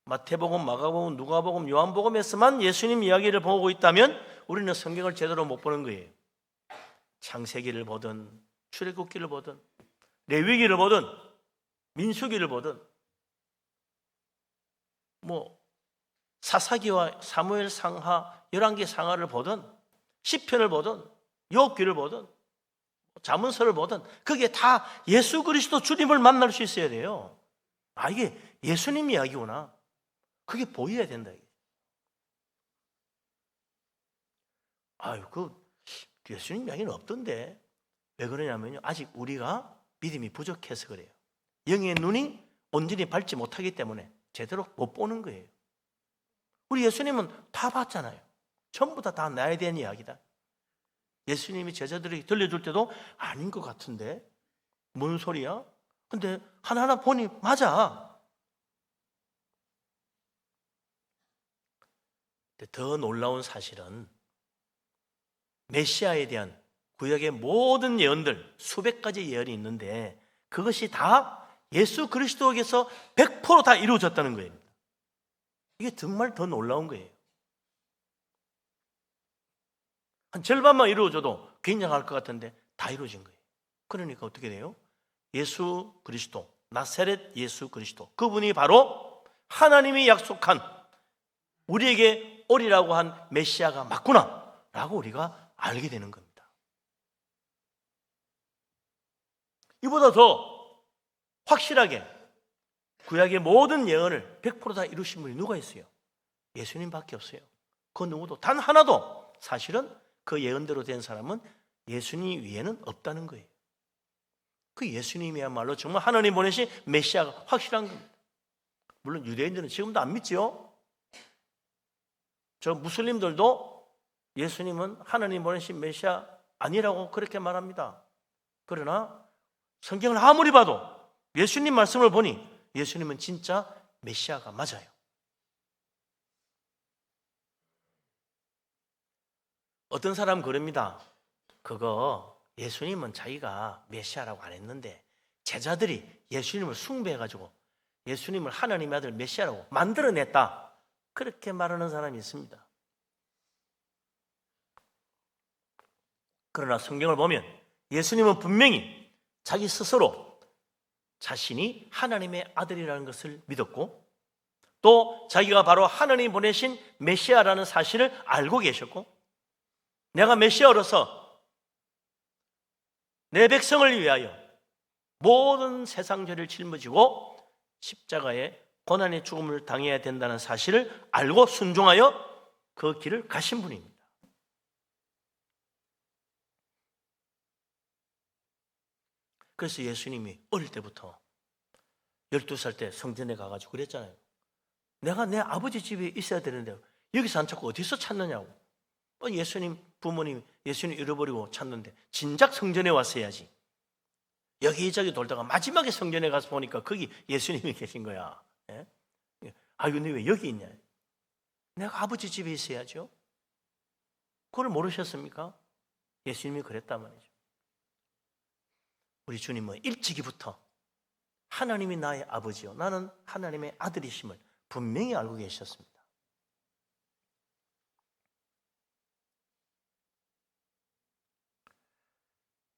마태복음, 마가복음, 누가복음, 요한복음에서만 예수님 이야기를 보고 있다면 우리는 성경을 제대로 못 보는 거예요. 창세기를 보든 출애굽기를 보든 레위기를 보든 민수기를 보든 사사기와 사무엘 상하, 열왕기 상하를 보든 시편을 보든 욥기를 보든 잠언서를 보든 그게 다 예수 그리스도 주님을 만날 수 있어야 돼요. 이게 예수님 이야기구나. 그게 보여야 된다. 예수님 이야기는 없던데. 왜 그러냐면요. 아직 우리가 믿음이 부족해서 그래요. 영의 눈이 온전히 밟지 못하기 때문에 제대로 못 보는 거예요. 우리 예수님은 다 봤잖아요. 전부 다 나에 대한 이야기다. 예수님이 제자들이 들려줄 때도 아닌 것 같은데 뭔 소리야? 근데 하나하나 보니 맞아. 더 놀라운 사실은 메시아에 대한 구약의 모든 예언들 수백 가지 예언이 있는데 그것이 다 예수 그리스도에게서 100% 다 이루어졌다는 거예요. 이게 정말 더 놀라운 거예요. 한 절반만 이루어져도 굉장할 것 같은데 다 이루어진 거예요. 그러니까 어떻게 돼요? 예수 그리스도, 나사렛 예수 그리스도, 그분이 바로 하나님이 약속한 우리에게 오리라고 한 메시아가 맞구나 라고 우리가 알게 되는 겁니다. 이보다 더 확실하게 구약의 모든 예언을 100% 다 이루신 분이 누가 있어요? 예수님밖에 없어요. 그 누구도 단 하나도 사실은 그 예언대로 된 사람은 예수님 위에는 없다는 거예요. 그 예수님이야말로 정말 하나님 보내신 메시아가 확실한 겁니다. 물론 유대인들은 지금도 안 믿지요. 저 무슬림들도 예수님은 하나님 보내신 메시아 아니라고 그렇게 말합니다. 그러나 성경을 아무리 봐도 예수님 말씀을 보니 예수님은 진짜 메시아가 맞아요. 어떤 사람은 그럽니다. 그거 예수님은 자기가 메시아라고 안 했는데 제자들이 예수님을 숭배해가지고 예수님을 하나님의 아들 메시아라고 만들어냈다. 그렇게 말하는 사람이 있습니다. 그러나 성경을 보면 예수님은 분명히 자기 스스로 자신이 하나님의 아들이라는 것을 믿었고 또 자기가 바로 하나님이 보내신 메시아라는 사실을 알고 계셨고 내가 메시아로서 내 백성을 위하여 모든 세상 죄를 짊어지고 십자가의 고난의 죽음을 당해야 된다는 사실을 알고 순종하여 그 길을 가신 분입니다. 그래서 예수님이 어릴 때부터 12살 때 성전에 가가지고 그랬잖아요. 내가 내 아버지 집에 있어야 되는데 여기서 안 찾고 어디서 찾느냐고. 예수님 부모님 예수님 잃어버리고 찾는데 진작 성전에 왔어야지. 여기저기 돌다가 마지막에 성전에 가서 보니까 거기 예수님이 계신 거야. 예? 아, 근데 왜 여기 있냐? 내가 아버지 집에 있어야죠. 그걸 모르셨습니까? 예수님이 그랬단 말이죠. 우리 주님은 일찍이부터 하나님이 나의 아버지요 나는 하나님의 아들이심을 분명히 알고 계셨습니다.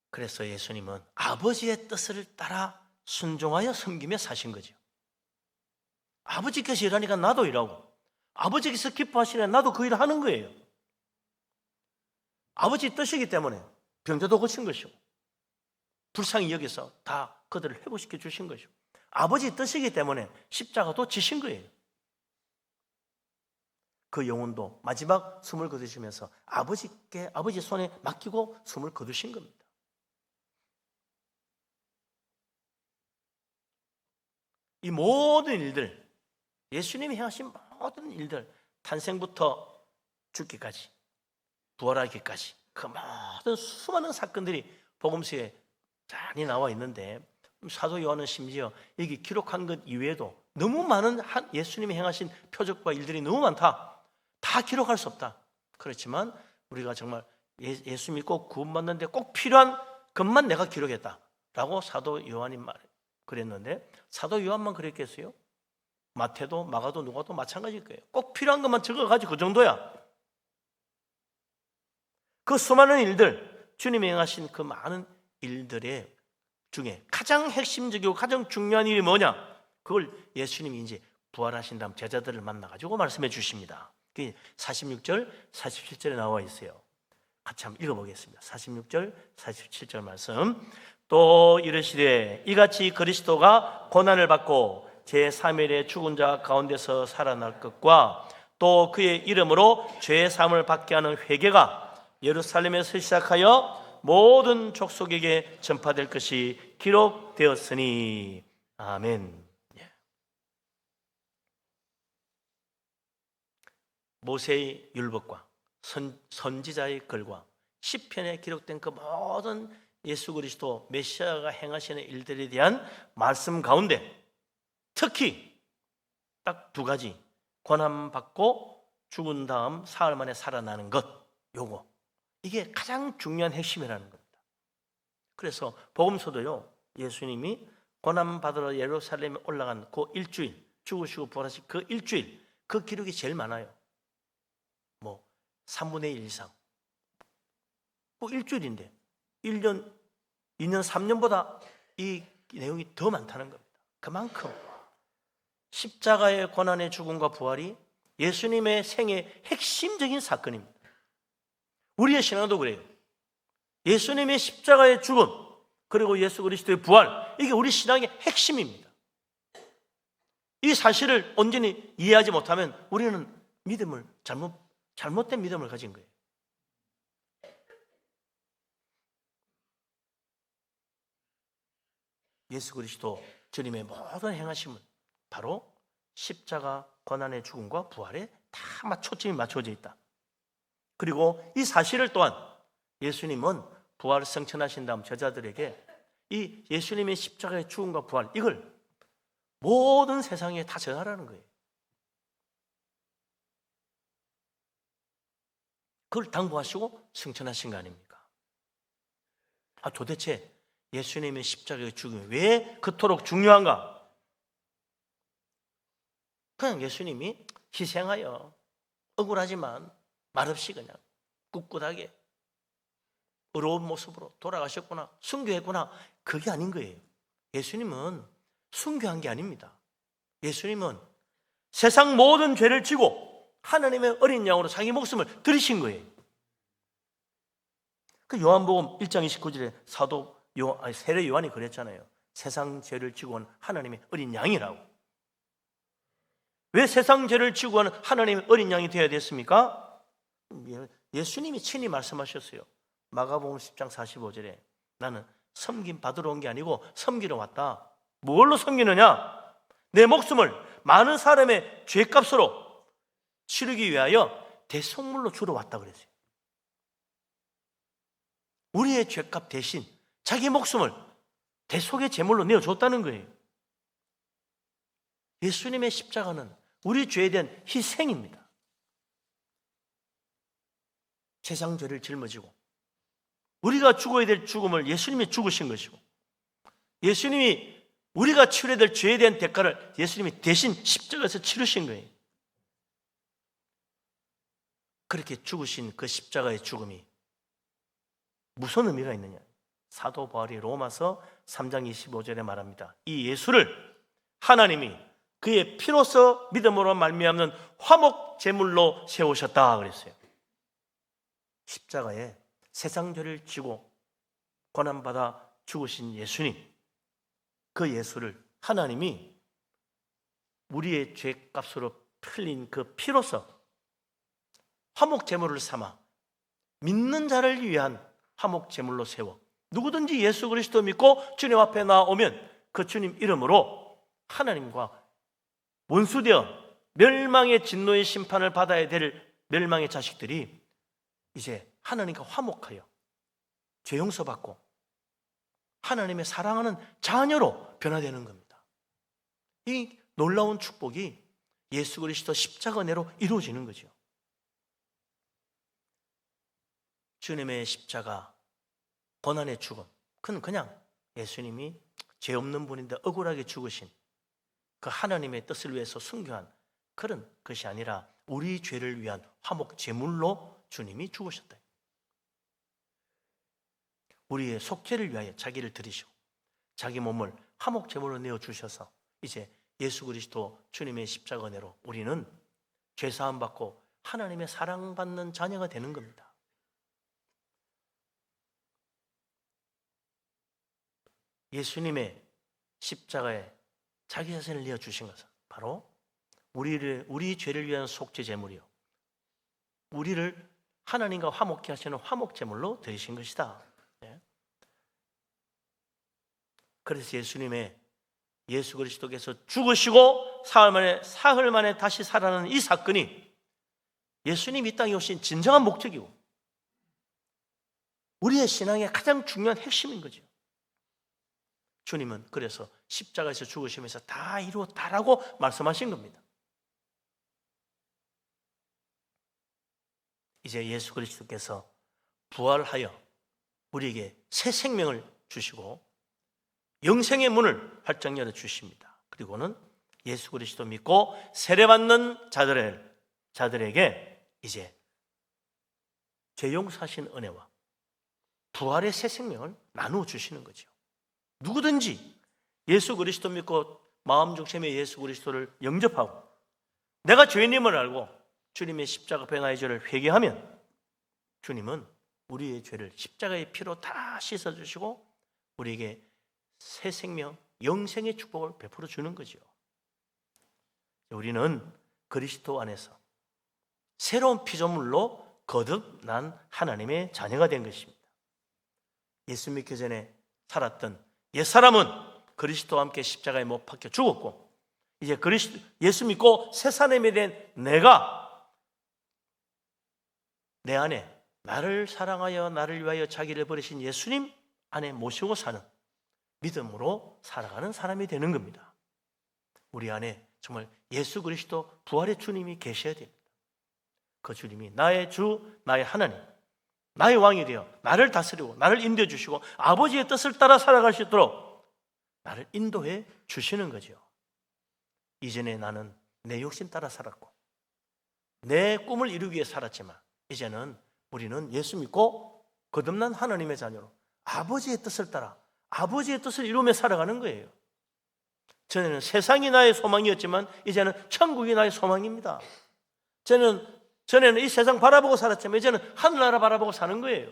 그래서 예수님은 아버지의 뜻을 따라 순종하여 섬기며 사신 거죠. 아버지께서 일하니까 나도 일하고 아버지께서 기뻐하시니까 나도 그 일을 하는 거예요. 아버지 뜻이기 때문에 병자도 고친 것이고 불쌍히 여기서 다 그들을 회복시켜 주신 것이고 아버지 뜻이기 때문에 십자가도 지신 거예요. 그 영혼도 마지막 숨을 거두시면서 아버지 손에 맡기고 숨을 거두신 겁니다. 이 모든 일들, 예수님이 행하신 모든 일들, 탄생부터 죽기까지, 부활하기까지 그 모든 수많은 사건들이 복음서에 많이 나와 있는데 사도 요한은 심지어 여기 기록한 것 이외에도 너무 많은 예수님이 행하신 표적과 일들이 너무 많다. 다 기록할 수 없다. 그렇지만 우리가 정말 예수 믿고 구원받는데 꼭 필요한 것만 내가 기록했다라고 사도 요한이 그랬는데 사도 요한만 그랬겠어요? 마태도 마가도 누가도 마찬가지일 거예요. 꼭 필요한 것만 적어가지고 그 정도야. 그 수많은 일들, 주님이 행하신 그 많은 일들의 중에 가장 핵심적이고 가장 중요한 일이 뭐냐? 그걸 예수님이 이제 부활하신 다음 제자들을 만나가지고 말씀해 주십니다. 46절, 47절에 나와 있어요. 같이 한번 읽어보겠습니다. 46절, 47절 말씀. 또 이르시되 이같이 그리스도가 고난을 받고 제3일에 죽은 자 가운데서 살아날 것과 또 그의 이름으로 죄의 사함을 받게 하는 회개가 예루살렘에서 시작하여 모든 족속에게 전파될 것이 기록되었으니 아멘. 모세의 율법과 선지자의 글과 시편에 기록된 그 모든 예수 그리스도 메시아가 행하시는 일들에 대한 말씀 가운데 특히 딱 두 가지, 고난받고 죽은 다음 사흘 만에 살아나는 것, 요거 이게 가장 중요한 핵심이라는 겁니다. 그래서 복음서도요, 예수님이 고난받으러 예루살렘에 올라간 그 일주일, 죽으시고 부활하신 그 일주일, 그 기록이 제일 많아요. 3분의 1 이상. 일주일인데 1년, 2년, 3년보다 이 내용이 더 많다는 겁니다. 그만큼 십자가의 고난의 죽음과 부활이 예수님의 생의 핵심적인 사건입니다. 우리의 신앙도 그래요. 예수님의 십자가의 죽음 그리고 예수 그리스도의 부활, 이게 우리 신앙의 핵심입니다. 이 사실을 온전히 이해하지 못하면 우리는 믿음을 잘못된 믿음을 가진 거예요. 예수 그리스도 주님의 모든 행하심은 바로 십자가 고난의 죽음과 부활에 다 초점이 맞춰져 있다. 그리고 이 사실을 또한 예수님은 부활을 성천하신 다음 제자들에게 이 예수님의 십자가의 죽음과 부활, 이걸 모든 세상에 다 전하라는 거예요. 그걸 당부하시고 승천하신 거 아닙니까? 도대체 예수님의 십자가의 죽음이 왜 그토록 중요한가? 그냥 예수님이 희생하여 억울하지만 말없이 그냥 꿋꿋하게 어려운 모습으로 돌아가셨구나, 순교했구나, 그게 아닌 거예요. 예수님은 순교한 게 아닙니다. 예수님은 세상 모든 죄를 지고 하나님의 어린 양으로 자기 목숨을 들이신 거예요. 그 요한복음 1장 29절에 세례 요한이 그랬잖아요. 세상 죄를 지고 온 하나님의 어린 양이라고. 왜 세상 죄를 지고 온 하나님의 어린 양이 되어야 됐습니까? 예수님이 친히 말씀하셨어요. 마가복음 10장 45절에 나는 섬김 받으러 온 게 아니고 섬기러 왔다. 뭘로 섬기느냐? 내 목숨을 많은 사람의 죄값으로 치르기 위하여 대속물로 주러 왔다 그랬어요. 우리의 죄값 대신 자기 목숨을 대속의 제물로 내어줬다는 거예요. 예수님의 십자가는 우리 죄에 대한 희생입니다. 세상 죄를 짊어지고 우리가 죽어야 될 죽음을 예수님이 죽으신 것이고, 예수님이 우리가 치러야 될 죄에 대한 대가를 예수님이 대신 십자가에서 치르신 거예요. 그렇게 죽으신 그 십자가의 죽음이 무슨 의미가 있느냐? 사도 바울이 로마서 3장 25절에 말합니다. 이 예수를 하나님이 그의 피로서 믿음으로 말미암는 화목 제물로 세우셨다 그랬어요. 십자가에 세상 죄를 지고 고난받아 죽으신 예수님, 그 예수를 하나님이 우리의 죄값으로 흘린 그 피로서 화목 제물을 삼아 믿는 자를 위한 화목 제물로 세워 누구든지 예수 그리스도 믿고 주님 앞에 나오면 그 주님 이름으로 하나님과 원수되어 멸망의 진노의 심판을 받아야 될 멸망의 자식들이 이제 하나님과 화목하여 죄 용서받고 하나님의 사랑하는 자녀로 변화되는 겁니다. 이 놀라운 축복이 예수 그리스도 십자가 은혜로 이루어지는 거죠. 주님의 십자가, 고난의 죽음, 그건 그냥 예수님이 죄 없는 분인데 억울하게 죽으신 그 하나님의 뜻을 위해서 순교한 그런 것이 아니라 우리 죄를 위한 화목 제물로 주님이 죽으셨다. 우리의 속죄를 위하여 자기를 드리시고 자기 몸을 화목 제물로 내어 주셔서 이제 예수 그리스도 주님의 십자가 은혜로 우리는 죄 사함 받고 하나님의 사랑받는 자녀가 되는 겁니다. 예수님의 십자가에 자기 자신을 내어 주신 것은 바로 우리 죄를 위한 속죄 제물이요, 우리를 하나님과 화목케 하시는 화목 제물로 드리신 것이다. 그래서 예수 그리스도께서 죽으시고 사흘 만에 다시 살아나는 이 사건이 예수님이 이 땅에 오신 진정한 목적이고 우리의 신앙의 가장 중요한 핵심인 거죠. 주님은 그래서 십자가에서 죽으시면서 다 이루었다라고 말씀하신 겁니다. 이제 예수 그리스도께서 부활하여 우리에게 새 생명을 주시고 영생의 문을 활짝 열어 주십니다. 그리고는 예수 그리스도 믿고 세례받는 자들에게 이제 죄 용서하신 은혜와 부활의 새 생명을 나누어 주시는 거죠. 누구든지 예수 그리스도 믿고 마음 중심에 예수 그리스도를 영접하고 내가 죄인임을 알고 주님의 십자가 변화의 죄를 회개하면 주님은 우리의 죄를 십자가의 피로 다 씻어주시고 우리에게 새 생명, 영생의 축복을 베풀어 주는 거죠. 우리는 그리스도 안에서 새로운 피조물로 거듭난 하나님의 자녀가 된 것입니다. 예수 믿기 전에 살았던 옛사람은 그리스도와 함께 십자가에 못 박혀 죽었고 이제 예수 믿고 새 사람이 된 내가 내 안에 나를 사랑하여 나를 위하여 자기를 버리신 예수님 안에 모시고 사는 믿음으로 살아가는 사람이 되는 겁니다. 우리 안에 정말 예수 그리스도 부활의 주님이 계셔야 됩니다. 그 주님이 나의 주, 나의 하나님, 나의 왕이 되어 나를 다스리고 나를 인도해 주시고 아버지의 뜻을 따라 살아갈 수 있도록 나를 인도해 주시는 거죠. 이전에 나는 내 욕심 따라 살았고 내 꿈을 이루기 위해 살았지만 이제는 우리는 예수 믿고 거듭난 하나님의 자녀로 아버지의 뜻을 따라 아버지의 뜻을 이루며 살아가는 거예요. 전에는 세상이 나의 소망이었지만 이제는 천국이 나의 소망입니다. 전에는 이 세상 바라보고 살았지만 이제는 하늘나라 바라보고 사는 거예요.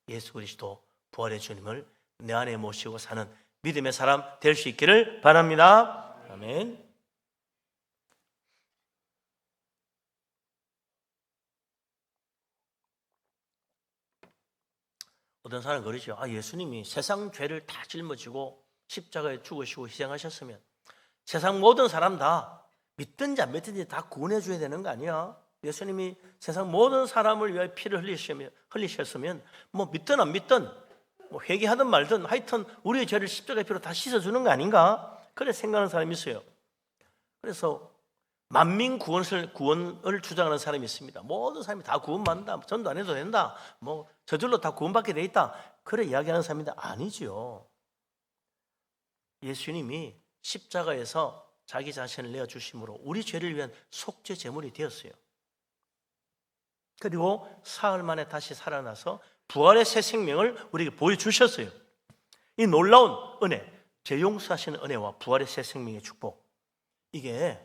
예수 그리스도 부활의 주님을 내 안에 모시고 사는 믿음의 사람 될 수 있기를 바랍니다. 아멘. 어떤 사람은 그러죠. 예수님이 세상 죄를 다 짊어지고 십자가에 죽으시고 희생하셨으면 세상 모든 사람 다 믿든지 안 믿든지 다 구원해 줘야 되는 거 아니야? 예수님이 세상 모든 사람을 위하여 피를 흘리셨으면 뭐 믿든 안 믿든 뭐 회개하든 말든 하여튼 우리의 죄를 십자가의 피로 다 씻어주는 거 아닌가? 그래 생각하는 사람이 있어요. 그래서 만민 구원을 주장하는 사람이 있습니다. 모든 사람이 다 구원받는다. 전도 안 해도 된다. 뭐 저절로 다 구원받게 돼 있다. 그래 이야기하는 사람인데 아니지요. 예수님이 십자가에서 자기 자신을 내어주심으로 우리 죄를 위한 속죄 제물이 되었어요. 그리고 사흘 만에 다시 살아나서 부활의 새 생명을 우리에게 보여주셨어요. 이 놀라운 은혜, 죄 용서하시는 은혜와 부활의 새 생명의 축복, 이게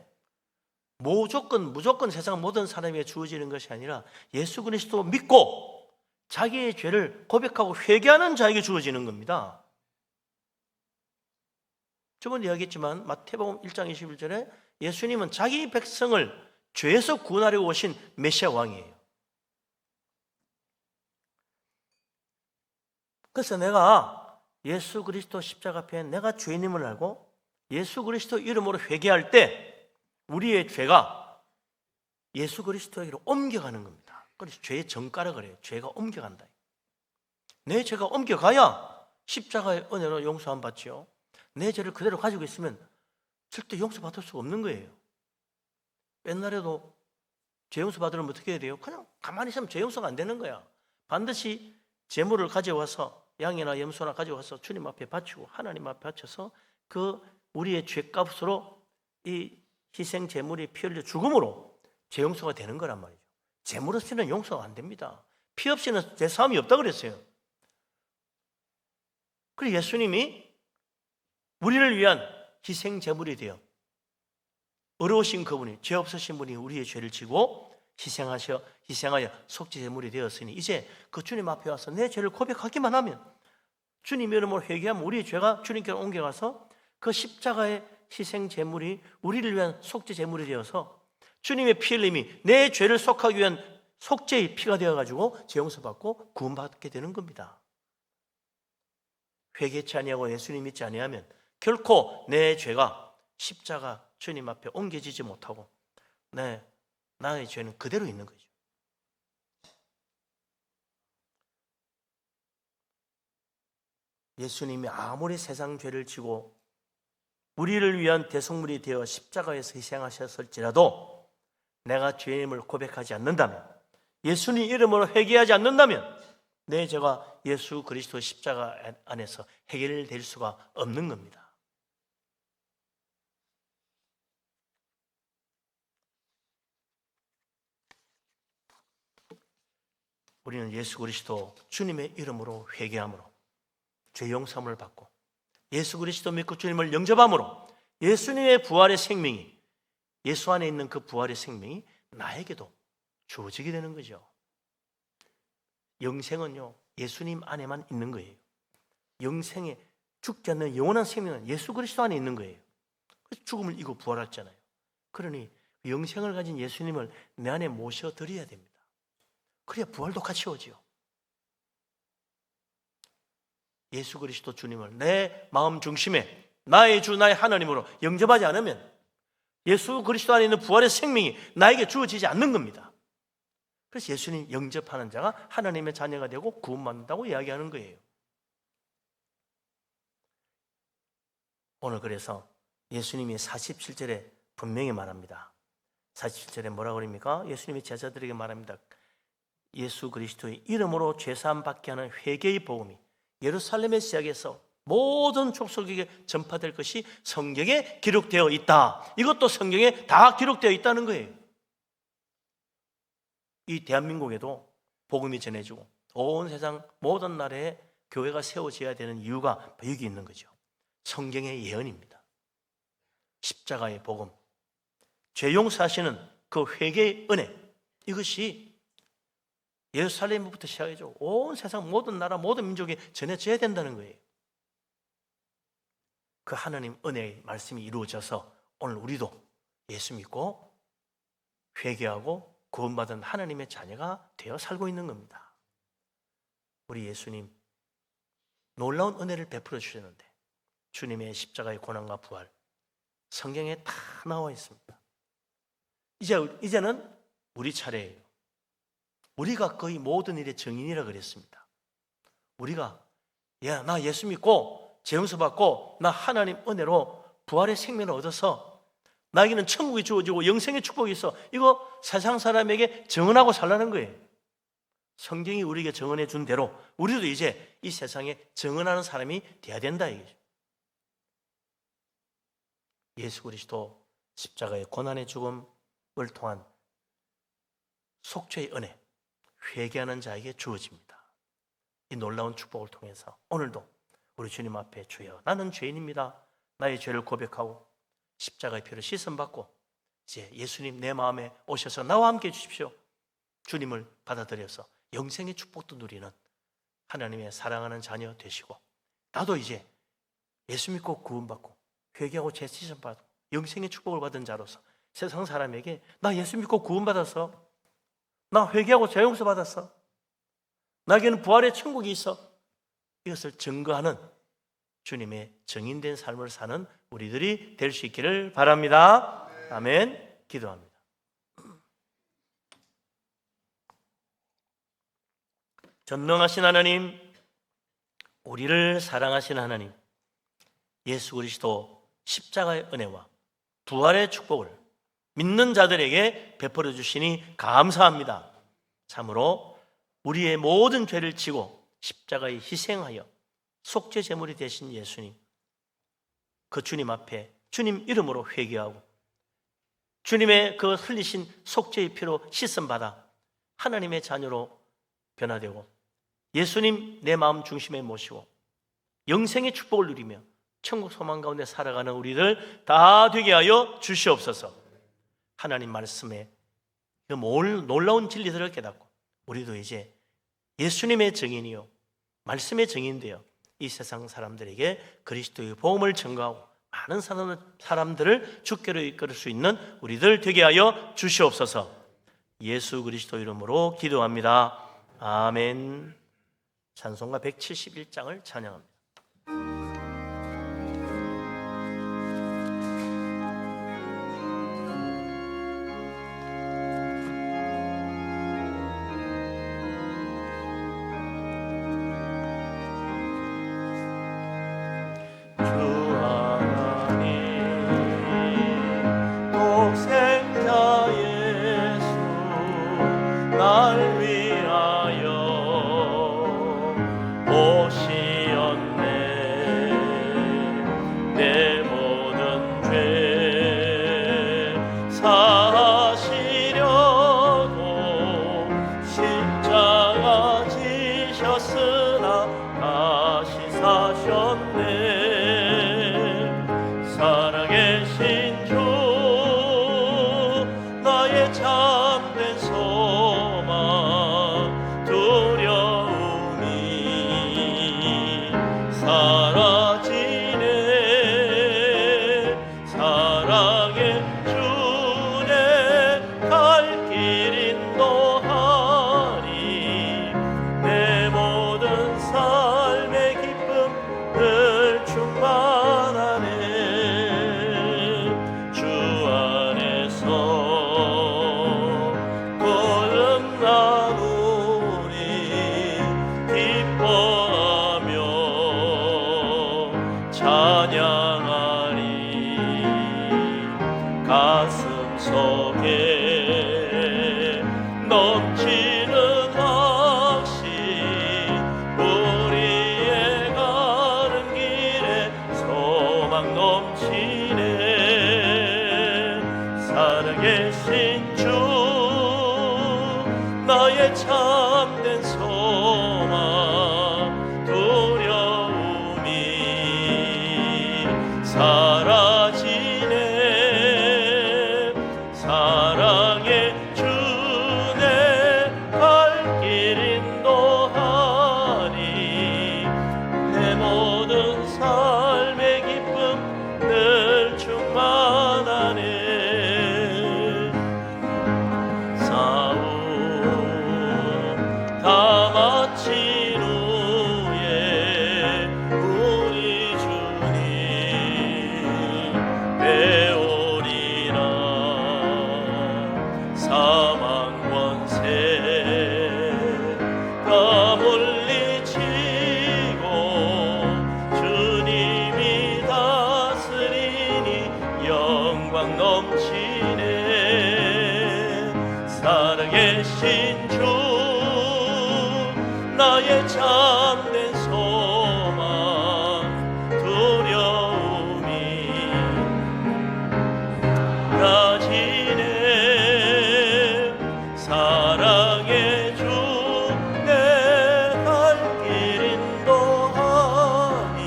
무조건 세상 모든 사람에게 주어지는 것이 아니라 예수 그리스도 믿고 자기의 죄를 고백하고 회개하는 자에게 주어지는 겁니다. 저번에 이야기했지만 마태복음 1장 21절에 예수님은 자기 백성을 죄에서 구원하려고 오신 메시아 왕이에요. 그래서 내가 예수 그리스도 십자가 앞에 내가 죄인임을 알고 예수 그리스도 이름으로 회개할 때 우리의 죄가 예수 그리스도에게로 옮겨가는 겁니다. 그래서 죄의 정가라 그래요. 죄가 옮겨간다. 내 죄가 옮겨가야 십자가의 은혜로 용서함 받지요. 내 죄를 그대로 가지고 있으면 절대 용서받을 수가 없는 거예요. 옛날에도 죄 용서 받으려면 어떻게 해야 돼요? 그냥 가만히 있으면 죄 용서가 안 되는 거야. 반드시 제물을 가져와서 양이나 염소나 가져와서 주님 앞에 바치고 하나님 앞에 바쳐서 그 우리의 죄값으로 이 희생 제물이 피 흘려 죽음으로 죄 용서가 되는 거란 말이죠. 제물 없이는 용서가 안 됩니다. 피 없이는 죄 사함이 없다 그랬어요. 그리고 예수님이 우리를 위한 희생 제물이 되어 어려우신 그분이, 죄 없으신 분이 우리의 죄를 지고 희생하여 속죄 제물이 되었으니 이제 그 주님 앞에 와서 내 죄를 고백하기만 하면 주님 이름으로 회개하면 우리의 죄가 주님께로 옮겨가서 그 십자가의 희생 제물이 우리를 위한 속죄 제물이 되어서 주님의 피 흘림이 내 죄를 속하기 위한 속죄의 피가 되어가지고 죄 용서받고 구원받게 되는 겁니다. 회개치 아니하고 예수님 믿지 아니하면 결코 내 죄가 십자가 주님 앞에 옮겨지지 못하고 나의 죄는 그대로 있는 거죠. 예수님이 아무리 세상 죄를 지고 우리를 위한 대속물이 되어 십자가에서 희생하셨을지라도 내가 죄임을 고백하지 않는다면, 예수님 이름으로 회개하지 않는다면 내 죄가 예수 그리스도 십자가 안에서 해결될 수가 없는 겁니다. 우리는 예수 그리스도 주님의 이름으로 회개함으로 죄 용서함을 받고 예수 그리스도 믿고 주님을 영접함으로 예수님의 부활의 생명이, 예수 안에 있는 그 부활의 생명이 나에게도 주어지게 되는 거죠. 영생은요, 예수님 안에만 있는 거예요. 영생에 죽지 않는 영원한 생명은 예수 그리스도 안에 있는 거예요. 그래서 죽음을 이기고 부활했잖아요. 그러니 영생을 가진 예수님을 내 안에 모셔드려야 됩니다. 그래야 부활도 같이 오지요. 예수 그리스도 주님을 내 마음 중심에 나의 주 나의 하나님으로 영접하지 않으면 예수 그리스도 안에 있는 부활의 생명이 나에게 주어지지 않는 겁니다. 그래서 예수님 영접하는 자가 하나님의 자녀가 되고 구원받는다고 이야기하는 거예요. 오늘 그래서 예수님이 47절에 분명히 말합니다. 47절에 뭐라고 그럽니까? 예수님이 제자들에게 말합니다. 예수 그리스도의 이름으로 죄사함 받게 하는 회개의 복음이 예루살렘의 시작에서 모든 족속에게 전파될 것이 성경에 기록되어 있다. 이것도 성경에 다 기록되어 있다는 거예요. 이 대한민국에도 복음이 전해지고 온 세상 모든 나라에 교회가 세워져야 되는 이유가 여기 있는 거죠. 성경의 예언입니다. 십자가의 복음, 죄 용서하시는 그 회개의 은혜, 이것이 예루살렘부터 시작해서 온 세상 모든 나라 모든 민족에 전해져야 된다는 거예요. 그 하나님 은혜의 말씀이 이루어져서 오늘 우리도 예수 믿고 회개하고 구원받은 하나님의 자녀가 되어 살고 있는 겁니다. 우리 예수님 놀라운 은혜를 베풀어 주셨는데 주님의 십자가의 고난과 부활 성경에 다 나와 있습니다. 이제는 우리 차례예요. 우리가 거의 모든 일의 증인이라 그랬습니다. 우리가 나 예수 믿고 죄 용서 받고 나 하나님 은혜로 부활의 생명을 얻어서 나에게는 천국이 주어지고 영생의 축복이 있어. 이거 세상 사람에게 증언하고 살라는 거예요. 성경이 우리에게 증언해 준 대로 우리도 이제 이 세상에 증언하는 사람이 돼야 된다 이거죠. 예수 그리스도 십자가의 고난의 죽음을 통한 속죄의 은혜, 회개하는 자에게 주어집니다. 이 놀라운 축복을 통해서 오늘도 우리 주님 앞에 주여 나는 죄인입니다. 나의 죄를 고백하고 십자가의 피로 씻음받고 이제 예수님 내 마음에 오셔서 나와 함께 해주십시오. 주님을 받아들여서 영생의 축복도 누리는 하나님의 사랑하는 자녀 되시고 나도 이제 예수 믿고 구원받고 회개하고 죄 씻음받고 영생의 축복을 받은 자로서 세상 사람에게 나 예수 믿고 구원받았어, 나 회개하고 죄 용서 받았어, 나에게는 부활의 천국이 있어, 이것을 증거하는 주님의 증인된 삶을 사는 우리들이 될 수 있기를 바랍니다. 아멘. 기도합니다. 전능하신 하나님, 우리를 사랑하신 하나님, 예수 그리스도 십자가의 은혜와 부활의 축복을 믿는 자들에게 베풀어 주시니 감사합니다. 참으로 우리의 모든 죄를 지고 십자가에 희생하여 속죄 제물이 되신 예수님, 그 주님 앞에 주님 이름으로 회개하고 주님의 그 흘리신 속죄의 피로 씻음받아 하나님의 자녀로 변화되고 예수님 내 마음 중심에 모시고 영생의 축복을 누리며 천국 소망 가운데 살아가는 우리들 다 되게 하여 주시옵소서. 하나님 말씀에 그 놀라운 진리들을 깨닫고 우리도 이제 예수님의 증인이요 말씀의 증인되어 이 세상 사람들에게 그리스도의 복음을 전가하고 많은 사람들을 주께로 이끌 수 있는 우리들 되게 하여 주시옵소서. 예수 그리스도 이름으로 기도합니다. 아멘. 찬송가 171장을 찬양합니다. 삶의 기쁨 인도하니 내 모든 삶의 기쁨 늘 충만하네. 싸움 다 마친 후에 우리 주님 배우리라. 사망 권세 다 물리치고 주님이 다스리니 영광 넘치네. 살아계신 주 나의 참된 소망 두려움이 가지네. 사랑의 주 내 갈 길 인도하니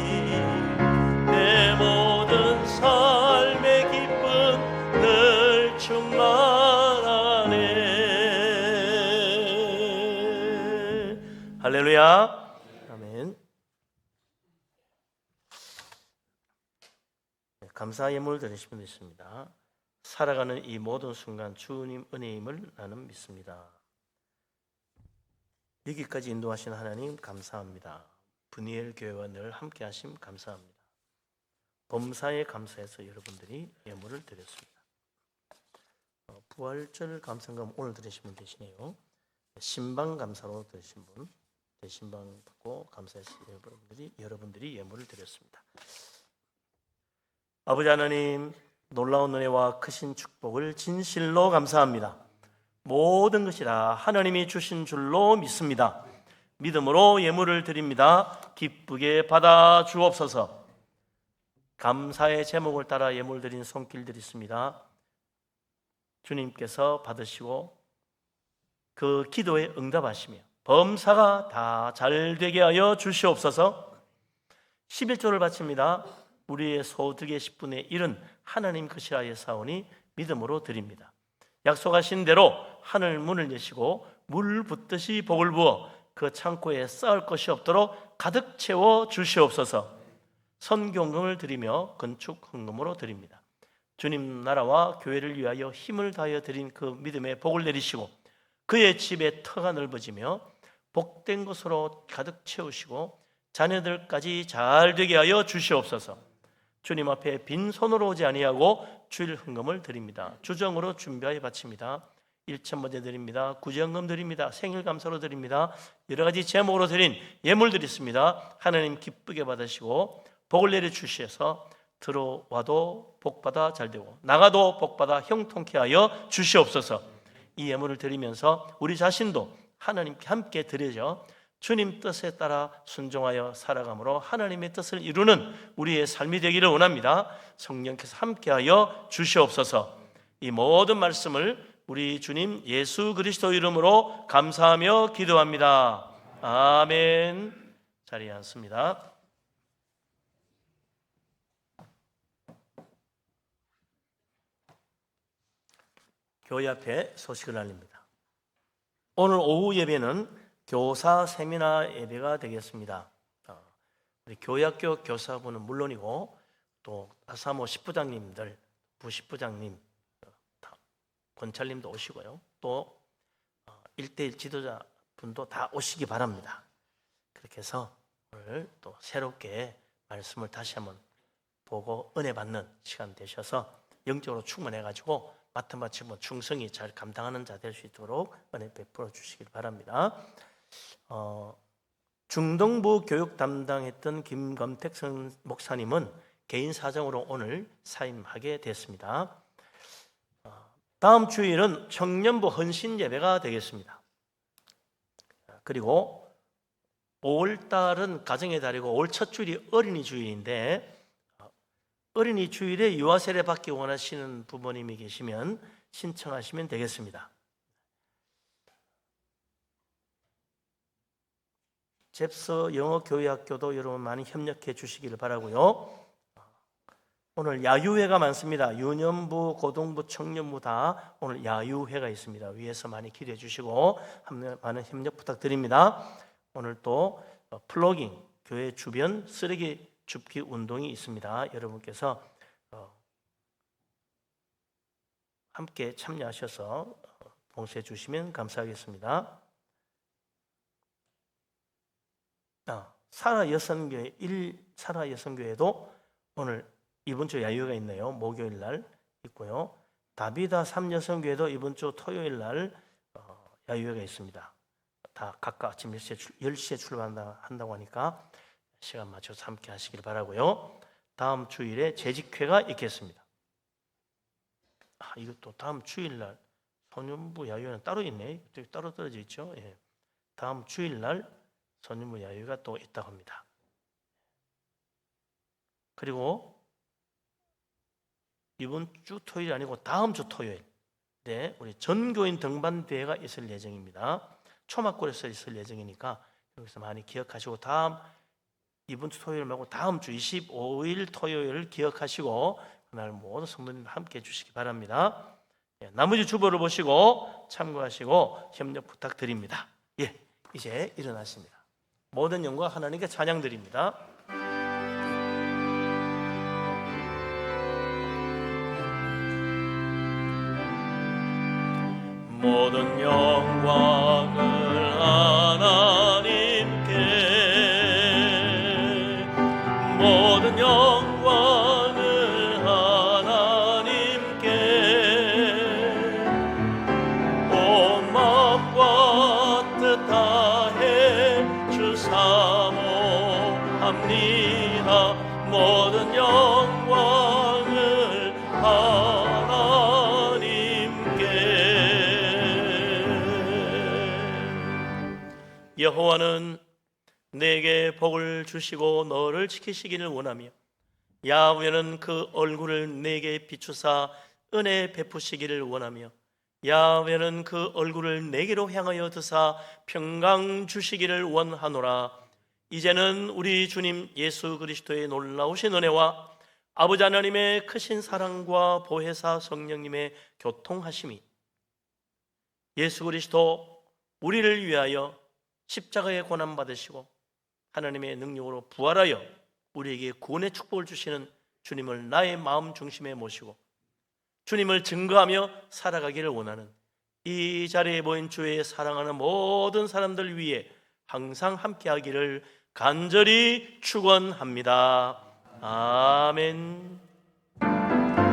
내 모든 삶의 기쁨 늘 충만하네. 할렐루야. 아멘. 감사 예물 드리시면 되십니다. 살아가는 이 모든 순간 주님 은혜임을 나는 믿습니다. 여기까지 인도하신 하나님 감사합니다. 분이엘 교회와 늘 함께 하심 감사합니다. 범사에 감사해서 여러분들이 예물을 드렸습니다. 부활절 감사금 오늘 드리시면 되시네요. 신방 감사로 드리신 분, 대신방 받고 감사해서 여러분들이 예물을 드렸습니다. 아버지 하나님, 놀라운 은혜와 크신 축복을 진실로 감사합니다. 모든 것이 다 하나님이 주신 줄로 믿습니다. 믿음으로 예물을 드립니다. 기쁘게 받아 주옵소서. 감사의 제목을 따라 예물 드린 손길 드리습니다. 주님께서 받으시고 그 기도에 응답하시며 범사가 다 잘되게 하여 주시옵소서. 11조를 바칩니다. 우리의 소득의 10분의 1은 하나님 것이라 하사오니 믿음으로 드립니다. 약속하신 대로 하늘 문을 여시고 물 붓듯이 복을 부어 그 창고에 쌓을 것이 없도록 가득 채워 주시옵소서. 선교금을 드리며 건축 헌금으로 드립니다. 주님 나라와 교회를 위하여 힘을 다하여 드린 그 믿음의 복을 내리시고 그의 집에 터가 넓어지며 복된 것으로 가득 채우시고 자녀들까지 잘 되게 하여 주시옵소서. 주님 앞에 빈손으로 오지 아니하고 주일 헌금을 드립니다. 주정으로 준비하여 바칩니다. 1천 번째 드립니다. 구제헌금 드립니다. 생일 감사로 드립니다. 여러 가지 제목으로 드린 예물 드렸습니다. 하나님 기쁘게 받으시고 복을 내려 주시어서 들어와도 복받아 잘되고 나가도 복받아 형통케 하여 주시옵소서. 이 예물을 드리면서 우리 자신도 하나님께 함께 드려져 주님 뜻에 따라 순종하여 살아감으로 하나님의 뜻을 이루는 우리의 삶이 되기를 원합니다. 성령께서 함께하여 주시옵소서. 이 모든 말씀을 우리 주님 예수 그리스도 이름으로 감사하며 기도합니다. 아멘. 자리에 앉습니다. 교회 앞에 소식을 알립니다. 오늘 오후 예배는 교사 세미나 예배가 되겠습니다. 우리 교회학교 교사부는 물론이고 또 아사모 십부장님들, 부십부장님, 권찰님도 오시고요. 또 1대1 지도자분도 다 오시기 바랍니다. 그렇게 해서 오늘 또 새롭게 말씀을 다시 한번 보고 은혜 받는 시간 되셔서 영적으로 충만해가지고 맡은 바치고 충성히 잘 감당하는 자 될 수 있도록 은혜 베풀어 주시길 바랍니다. 중동부 교육 담당했던 김검택 목사님은 개인 사정으로 오늘 사임하게 됐습니다. 다음 주일은 청년부 헌신 예배가 되겠습니다. 그리고 5월달은 가정의 달이고 5월 첫 주일이 어린이 주일인데 어린이 주일에 유아 세례 받기 원하시는 부모님이 계시면 신청하시면 되겠습니다. 잽서 영어 교회 학교도 여러분 많이 협력해 주시기를 바라고요. 오늘 야유회가 많습니다. 유년부, 고등부, 청년부 다 오늘 야유회가 있습니다. 위에서 많이 기대해 주시고 많은 협력 부탁드립니다. 오늘 또 플로깅, 교회 주변 쓰레기 줍기 운동이 있습니다. 여러분께서 함께 참여하셔서 봉사해 주시면 감사하겠습니다. 사라 여성교회도 오늘 이번 주 야유회가 있네요. 목요일 날 있고요. 다비다 3여성교회도 이번 주 토요일 날 야유회가 있습니다. 다 각각 아침 10시에 출발한다고 하니까 시간 맞춰서 함께 하시길 바라고요. 다음 주일에 재직회가 있겠습니다. 이것도 다음 주일 날 소년부 야유회는 따로 있네. 따로 떨어져 있죠. 예. 다음 주일 날 소년부 야유회가 또 있다고 합니다. 그리고 이번 주 토요일이 아니고 다음 주 토요일 우리 전교인 등반 대회가 있을 예정입니다. 초막골에서 있을 예정이니까 여기서 많이 기억하시고 이번 주 토요일 말고 다음 주 25일 토요일을 기억하시고 그날 모든 성도님 함께 해주시기 바랍니다. 나머지 주보를 보시고 참고하시고 협력 부탁드립니다. 이제 일어나십니다. 모든 영광 하나님께 찬양드립니다. 모든 영광을 하나님께, 모든 영광을 하나님께, 온 마음과 뜻 다해 주 사모합니다. 모든 영광을 여호와는 내게 복을 주시고 너를 지키시기를 원하며 야훼는 그 얼굴을 내게 비추사 은혜 베푸시기를 원하며 야훼는 그 얼굴을 내게로 향하여 드사 평강 주시기를 원하노라. 이제는 우리 주님 예수 그리스도의 놀라우신 은혜와 아버지 하나님의 크신 사랑과 보혜사 성령님의 교통하심이 예수 그리스도 우리를 위하여 십자가에 고난받으시고 하나님의 능력으로 부활하여 우리에게 구원의 축복을 주시는 주님을 나의 마음 중심에 모시고 주님을 증거하며 살아가기를 원하는 이 자리에 모인 주의 사랑하는 모든 사람들 위해 항상 함께하기를 간절히 축원합니다. 아멘. 아멘.